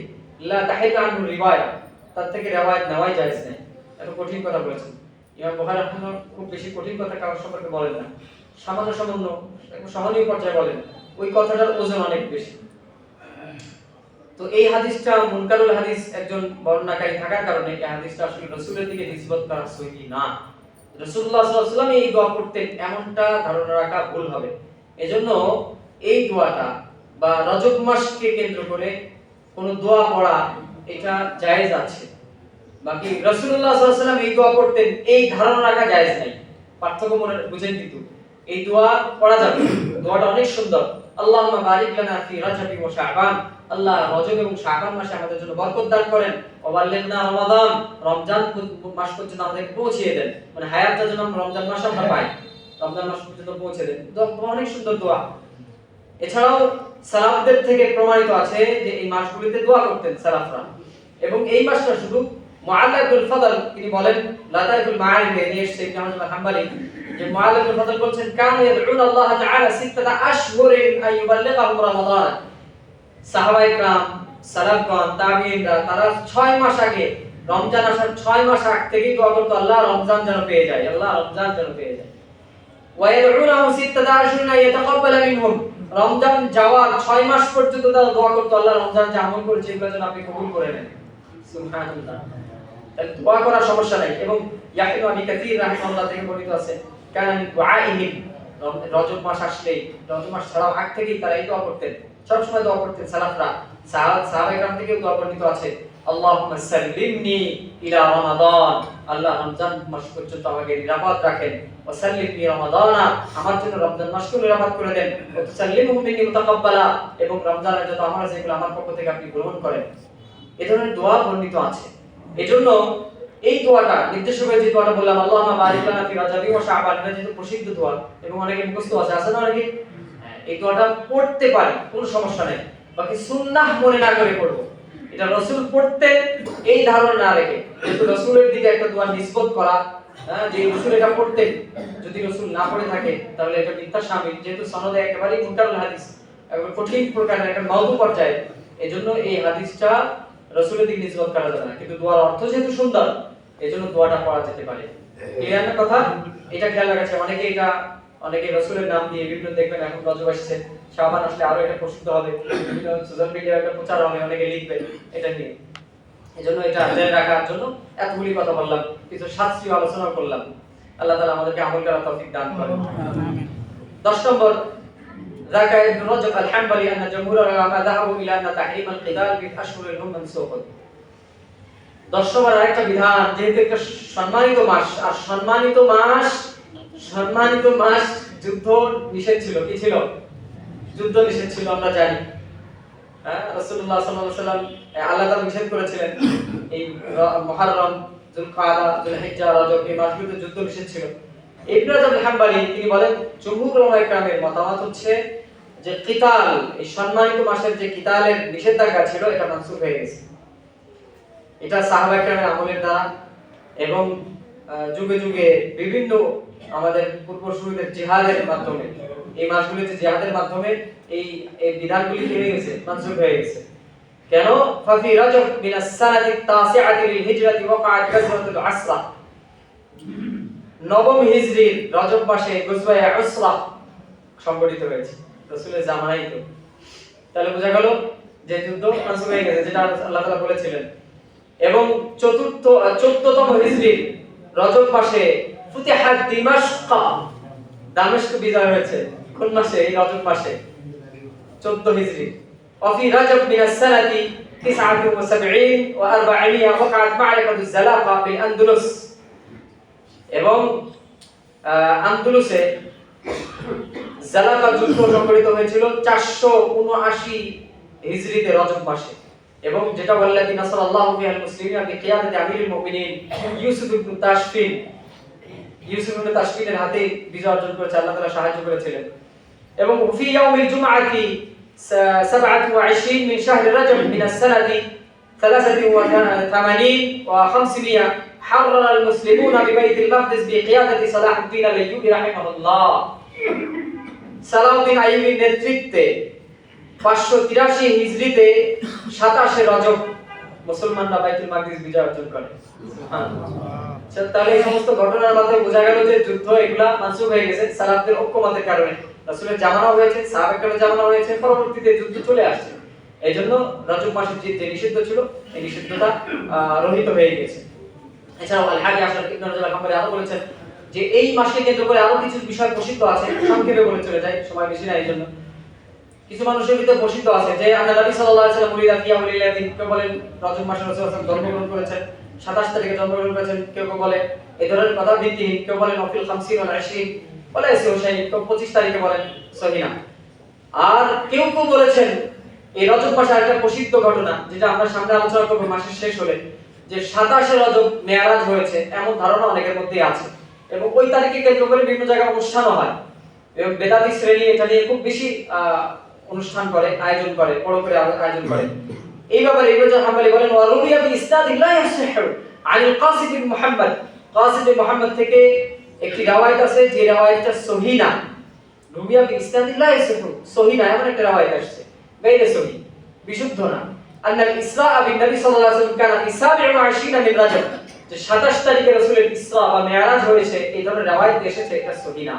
Speaker 1: লা তাহিল আনহু রিওয়ায়া, তার থেকে রিওয়ায়াত নেওয়াই জায়েজ নেই। এত কঠিন কথা বলেছেন ইমাম বুখারী রাহিমাহুল্লাহ, খুব বেশি কঠিন কথা কারোর সম্পর্কে বলেন না, সামান্য সামান্য একটু সহনীয় পর্যায়ে বলেন, ওই কথাটার ওজন অনেক বেশি। তো এই হাদিসটা মুনকারুল হাদিস একজন বর্ণনাকারী থাকার কারণে এই হাদিসটা আসলে রাসূলের দিকে নিসবত করা সহিহ না। রাসূলুল্লাহ সাল্লাল্লাহু আলাইহি ওয়াসাল্লাম এই দোয়া করতেন এমনটা ধারণা রাখা ভুল হবে। এজন্য এই দোয়াটা বা রজব মাসকে কেন্দ্র করে কোন দোয়া পড়া এটা জায়েজ আছে, বাকি রাসূলুল্লাহ সাল্লাল্লাহু আলাইহি ওয়াসাল্লাম এই দোয়া করতেন এই ধারণা রাখা জায়েজ নাই। পার্থক্য মনে বুঝেন, কিন্তু এই দোয়া পড়া যাবে, দোয়াটা অনেক সুন্দর। আল্লাহুম্মা বারিক লানা ফি রাজাবি ওয়া শাবান, আল্লাহ রজব এবং শাবান মাসে আমাদের জন্য বরকত দান করেন, ওয়া বাল্লিগনা রমাদান, রমজান মাস পর্যন্ত আমাদেরকে পৌঁছিয়ে দেন, মানে হায়াতটা যেন আমরা রমজান মাসে আমরা পাই, রমজান মাস পর্যন্ত পৌঁছে দেন। দোয়া অনেক সুন্দর দোয়া। এছাড়াও সালাফদের থেকে প্রমাণিত আছে যে এই মাসগুলিতে দোয়া করতেন সালাফরা। এবং এই মাসটা শুধু মুআল্লা ইবনুল ফাদল তিনি বলেন লাতাইফুল মাআরিফে নিয়ে এসেছে ইবনে হাজার হাম্বলি যে মুআল্লা ইবনুল ফাদল বলছেন কানু ইয়াদউন আল্লাহ তাআলা সিত্তাতা আশহুরিন আন ইউবাল্লিগাহুম রমাদান। সাহাবায়ে کرام সালাফগণ তাবিঈনরা তারা 6 মাস আগে রমজান আসার 6 মাস আগ থেকেই দোয়া করতো আল্লাহ রমজান যেন পেয়ে যায়, আল্লাহ রমজান যেন পেয়ে যায়। ওয়া ইয়াদউনাহু সিত্তাতা আশহুরিন আন ইয়াতাকাব্বালা মিনহুম। রমজান যাওয়ার 6 মাস পর্যন্ত তারা দোয়া করতো আল্লাহ রমজান যে আমল করেছে এগুলো যেন আপনি কবুল করে নেন। সুবহানাল্লাহ। দোয়া করার সমস্যা নাই। এবং ইয়াহিয়া আবি কাসীর রাহিমাহুল্লাহ থেকে বর্ণিত আছে কানা মিন দুআইহিম রজব মাস আসলেই, রজব মাস ছাড়াও আগ থেকেই তারা এই দোয়া করতেন, সব সময় দোয়া করতেন সালাফরা। সাহাবায়ে کرام থেকেও দোয়া বর্ণিত আছে আল্লাহুম্মা সাল্লিমনি ইলা রমাদান, আল্লাহ রমজান মাস পর্যন্ত আমাকে নিরাপদ রাখেন। ওয়া সাল্লিমনি রমাদানা, আমার জন্য রমজান মাসকে নিরাপদ করে দেন। ওয়া তুসাল্লিমহু মিন্নি মুতাকাব্বালা, এবং রমজানের যত আমল আছে এগুলো আমার পক্ষ থেকে আপনি গ্রহণ করেন। এই ধরনের দোয়া বর্ণিত আছে। এজন্য এই দোয়াটা নির্দেশ করে যে দোয়াটা বললাম আল্লাহুম্মা বারিক লানা ফি রাজাবি ওয়া শাবান, এটা যেহেতু প্রসিদ্ধ দোয়া এবং অনেকে মুখস্থ আছে না অনেকে, এই দোয়াটা পড়তে পারে, কোনো সমস্যা নেই। বাকি সুন্নাহ মনে না করে পড়বো, এটা রাসূল পড়তেন এই ধারণা না রেখে, যেহেতু রাসূলের দিকে একটা দোয়া নিসবত করা, যে রাসূল এটা পড়তেন, যদি রাসূল না পড়ে থাকে তাহলে এটা মিথ্যা শামিল, যেহেতু সনদে একেবারেই মুনকারুল হাদিস, একবার কঠিন প্রকারের একটা মাউযু পর্যায়ে, এজন্য এই হাদিসটা রাসূলের দিকে নিসবত করা যাবে না। কিন্তু দোয়ার অর্থ যেহেতু সুন্দর, এজন্য দোয়াটা পড়া যেতে পারে। ক্লিয়ার না কথা? এটা খেয়াল রাখছে অনেকে রাসূলের নাম দিয়ে বিভিন্ন দেখবেন এখন রজব আসছে, শাবান আসলে আরো এটা প্রসিদ্ধ হবে, বিভিন্ন সোশ্যাল মিডিয়ায় একটা প্রচার হবে, অনেকে লিখবে এটা নিয়ে। এজন্য এটা জেনে রাখার জন্য এতগুলি কথা বললাম, কিছু শাস্ত্রীয় আলোচনা করলাম। আল্লাহ তাআলা আমাদেরকে আমল করার তৌফিক দান করেন। 10 নম্বর ذكر ابن رجب الحنبلي أن جمهور العلماء ذهبوا إلى أن تحريم القتال في الأشهر هم منسوخ। 10 নম্বর আরেকটা বিধান, যেহেতু একটা সম্মানিত মাস, আর সম্মানিত মাস যুদ্ধ নিষেধ ছিল। কি ছিল? যুদ্ধ নিষেধ ছিল, আমরা জানি। রাসূলুল্লাহ সাল্লাল্লাহু আলাইহি ওয়াসাল্লাম আল্লাহ তাআলা নিষেধ করেছিলেন এই মুহররম, যুলকাদা, যুলহিজ্জা, রজব এই মাসগুলোতে যুদ্ধ নিষেধ ছিল। ইবনে রাজব হাম্বলি তিনি বলেন জমহুর উলামায়ে কেরামের মতামত হচ্ছে যে কিতাল, এই সম্মানিত মাসের যে কিতালের নিষেধাজ্ঞা ছিল এটা মানসুখ হয়ে গেছে। এটা সাহাবায়ে কেরামের আমলের দ্বারা এবং যুগে যুগে বিভিন্ন আমাদের পূর্বসূরীদের জিহাদের মাধ্যমে, এই মাসগুলিতে জিহাদের মাধ্যমে এই বিধানগুলি হয়ে গেছে, মানসুখ হয়ে গেছে। কেন? ফাফি রজব মিনাস সানাতি তাসিআতি লিল হিজরাতি ওয়াকাআত গাজওয়াতুল আসরা, নবম হিজরির রজব মাসে গজওয়ায়ে আসরা সংঘটিত হয়েছে, রাসূলের জামানায় তো। তাহলে বোঝা গেল যে যুদ্ধ মানসুখ হয়ে গেছে, যেটা আল্লাহ তাআলা বলেছিলেন। এবং 14তম হিজরির রজব মাসে ফুতিহাত দিমাশক, দামেস্ক বিজয় হয়েছে। কোন মাসে? এই রজব মাসে, 14 হিজরি। وفي رجب من السنة 79 و400 وقعت معركة الزلاقة بالأندلس، এবং আন্দুলুসে জালাকা যুদ্ধ সংঘটিত হয়েছিল 479 হিজরিতে রজব মাসে। এবং যেটা ওয়াল্লাযী নাসারাল্লাহু বিল মুসলিমিনা বিকিয়াদাতি আমিরুল মুমিনিন ইউসুফ ইবনে তাশফিনের হাতে বিজয় অর্জন করেছে, আল্লাহ তাআলা সাহায্য করেছিলেন। এবং ফি ইয়াউমিল জুমআতি 27 من شهر رجب من السنة 83 و500 حرر المسلمون ببيت المقدس بقيادة صلاح الدين الأيوبي رحمه الله। সালাউদ্দিন আইয়ুবীর নেতৃত্বে 583 হিজরিতে 27 রজব মুসলমানরা বাইতুল মাকদিস বিজয় অর্জন করে। সুবহানাল্লাহ। তাহলে এই সমস্ত ঘটনার মাধ্যমে বোঝা গেল যে যুদ্ধ এগুলা মানসুখ হয়ে গেছে সালাফদের ঐক্যমতের কারণে। রাসূলের জামানা হয়েছে, সাহাবায়ে জামানা হয়েছে, পরবর্তীতে যুদ্ধ চলে আসছে। এইজন্য রজব মাসের যে নিষিদ্ধ ছিল এই নিষিদ্ধতা রহিত হয়ে গেছে। এছাড়াও আল-হাজি আশরাফ ইবনে রাজব আল-হাম্বলি আরো বলেছেন যে এই মাসকে কেন্দ্র করে আরো কিছু বিষয় প্রসিদ্ধ আছে, সংক্ষেপে বলে চলে যায়, সময় বেশি না এইজন্য। কিছু মানুষের ভিতরে প্রসিদ্ধ আছে যে আল্লাহ নবী সাল্লাল্লাহু আলাইহি ওয়াসাল্লাম উলিদা ফি ইয়াউমিল লাইলাতিন, কেউ বলেন রজব মাসে রাসূল সাল্লাল্লাহু আলাইহি ওয়াসাল্লাম জন্মগ্রহণ করেছেন, 27 তারিখে জন্মগ্রহণ করেছেন, কেউ বলে এই ধরনের কথা ভিত্তিহীন, কেউ বলেন অফিল 50 ওয়া 20 বলে এসে হোসাইন, কেউ 25 তারিখে বলেন সহিনা। আর কেউ বলেছেন এই রজব মাসে একটা প্রসিদ্ধ ঘটনা, যেটা আমরা সামনে আলোচনা করব মাসের শেষ হলে, যে 27 রজব মেরাজ হয়েছে, এমন ধারণা অনেকের মধ্যে আছে। এবং ওই তারিখকে কেন্দ্র করে বিভিন্ন জায়গায় অনুষ্ঠানও হয় এবং বেদাতি শ্রেণী এটা নিয়ে খুব বেশি অনুষ্ঠান করে, আয়োজন করে, বড় করে আয়োজন করে। এই ব্যাপারে ইবনে রজব হাম্বলি বলেন ওয়া রুবিয়া বি ইসনাদিল্লাহ ইয়াসিহু আনিল কাসিম বিন মুহাম্মদ, কাসিম বিন মুহাম্মদ থেকে একটি riwayat আছে যে riwayatটা সহিহ না। রুবিয়া বি ইসনাদিল্লাহ ইয়াসিহু সহিহ না, এমন একটা riwayat আসছে, গায়রে সহিহ, বিশুদ্ধ না। আন্নাল ইসরা বিন নবী সাল্লাল্লাহু আলাইহি ওয়াসাল্লাম কানা ফি 27 মিন রজব, যে 27 তারিখে রাসূলের ইসরা বা মিরাজ হয়েছে, এই ধরনের riwayat এসেছে, এটা সহিহ না।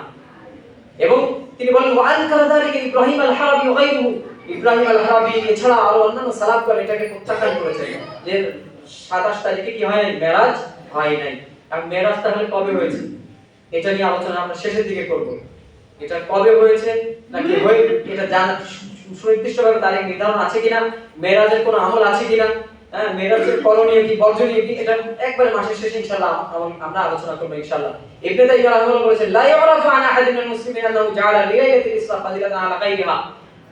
Speaker 1: এবং তিনি বলেন ওয়া আনকারা যালিকা ইব্রাহিম আল-হারাবি ওয়া গায়রুহু, ইব্রাহিম আল-হারাবি এছাড়া আরো অন্যান্য সালাফগণ এটাকে প্রত্যাখ্যান করেছেন যে 27 তারিখে কি হয় নাই, মেরাজ হয় নাই। আর মেরাজ তাহলে কবে হয়েছে এটা নিয়ে আলোচনা আমরা শেষের দিকে করব। এটা কবে হয়েছে নাকি হয় এটা জানা সুনির্দিষ্টভাবে তারিখ নির্ধারণ আছে কিনা, মেরাজের কোনো আমল আছে কিনা, হ্যাঁ মেরাজের করণীয় কি বর্জনীয় কি, এটা একবারে মাসের শেষে ইনশাআল্লাহ আমরা আলোচনা করব ইনশাআল্লাহ। ইবনে তাইমিয়া রাহিমাহুল্লাহ বলেছেন লা ইয়ারাফু আন আহাদিন মিনাল মুসলিমিন আন্নাহু জাআলা লিলাইলাতিল ইসরা ফাদিলাতান আলা গায়রিহা,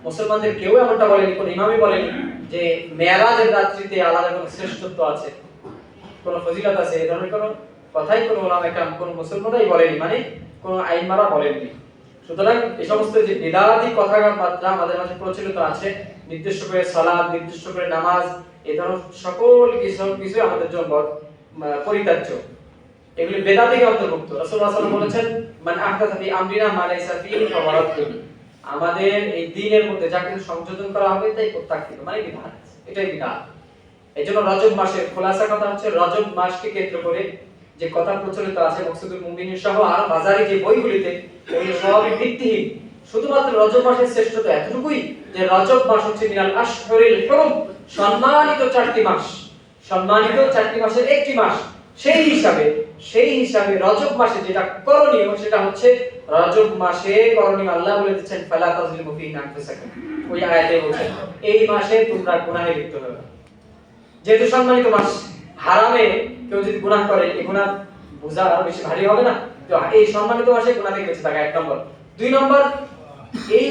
Speaker 1: মুসলমানদের কেউ এমনটা বলেনি, কোন ইমামই বলেনি যে মেরাজের রাত্রিতে আলাদা কোনো শ্রেষ্ঠত্ব আছে, কোনো ফজিলত আছে, এই ধরনের কোনো কথাই কোনো উলামা একরাম কোন মুসলমানই বলেনি, মানে কোন আইনমারা বলেননি। সুতরাং এই সমস্ত যে বিদআতি কথাবার্তা আমাদের মাঝে প্রচলিত আছে, নির্দিষ্ট করে সালাত, নির্দিষ্ট করে নামাজ, এই ধরনের সকল কিছু আমাদের জন্য পরিত্যাজ্য, এগুলি বেদাতিকে অন্তর্ভুক্ত। রাসূলুল্লাহ সাল্লাল্লাহু আলাইহি ওয়াসাল্লাম বলেছেন মান আহদাথা ফি আমরিনা মা লাইসা ফীহি ফাওয়ারাতুহু, আমাদের এই দ্বীনের মধ্যে যা কিছু সংযোজন করা হবে তাই প্রত্যাখ্যাত, মানে বিদআত, এটাই বিদআত। এইজন্য রজব মাসের খোলাসা কথা হচ্ছে রজব মাসকে কেন্দ্র করে যে কথা প্রচলিত আছে মকসুদুল মুমিনিন সহ আর বাজারে যে বইগুলিতে, এই সবই ভিত্তিহীন। শুধুমাত্র রজব মাসের শ্রেষ্ঠতা এতটুকুই যে রজব মাস হচ্ছে মিনাল আশহুরিল হুরুম, সম্মানিত 4টি মাস, সম্মানিত 4টি মাসের একটি মাস। সেই হিসাবে রজব মাসে যেটা করণীয় সেটা হচ্ছে রজব মাসে করণীয় আল্লাহ বলে দিচ্ছেন ফালা তাজলিমু ফীহি আনফুসাকুম, ওই আয়াতে বলেছেন এই মাসে তোমরা গুনাহে লিপ্ত হবে না। যেহেতু সম্মানিত মাস, হারামে কেউ যদি গুনাহ করে এই গুনাহ বোঝা আরো বেশি ভারী হবে না, তো এই সম্মানিত মাসে গুনাহ থেকে বেঁচে থাকা 1 নম্বর। 2 নম্বর, এই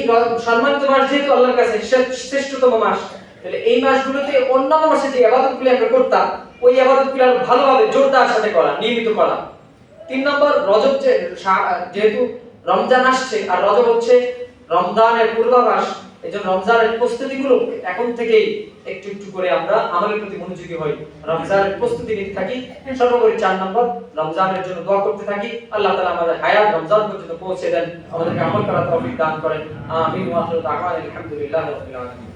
Speaker 1: সম্মানিত মাস যেহেতু আল্লাহর কাছে শ্রেষ্ঠতম মাস, তাহলে এই মাসগুলোতে অন্যান্য মাসে যে ইবাদতগুলো আমরা করতাম ওই ইবাদতগুলো আরো ভালোভাবে জোরদার সাথে করা, নিয়মিত করা। 3 নম্বর, রজব যেহেতু রমজান আসছে আর রজব হচ্ছে রমজানের পূর্বাভাস, এজন্য রমজানের প্রস্তুতিগুলো এখন থেকেই একটু একটু করে আমরা আমলের প্রতি মনোযোগী হই, রমজানের প্রস্তুতি নিতে থাকি। সর্বোপরি 4 নম্বর, রমজানের জন্য দোয়া করতে থাকি, আল্লাহ তাআলা আমাদের হায়াত রমজান পর্যন্ত পৌঁছে দেন, আমাদেরকে আমল করার তৌফিক দান করেন। আমিন ওয়া আখিরু দাওয়ানা আলহামদুলিল্লাহি রাব্বিল আলামিন।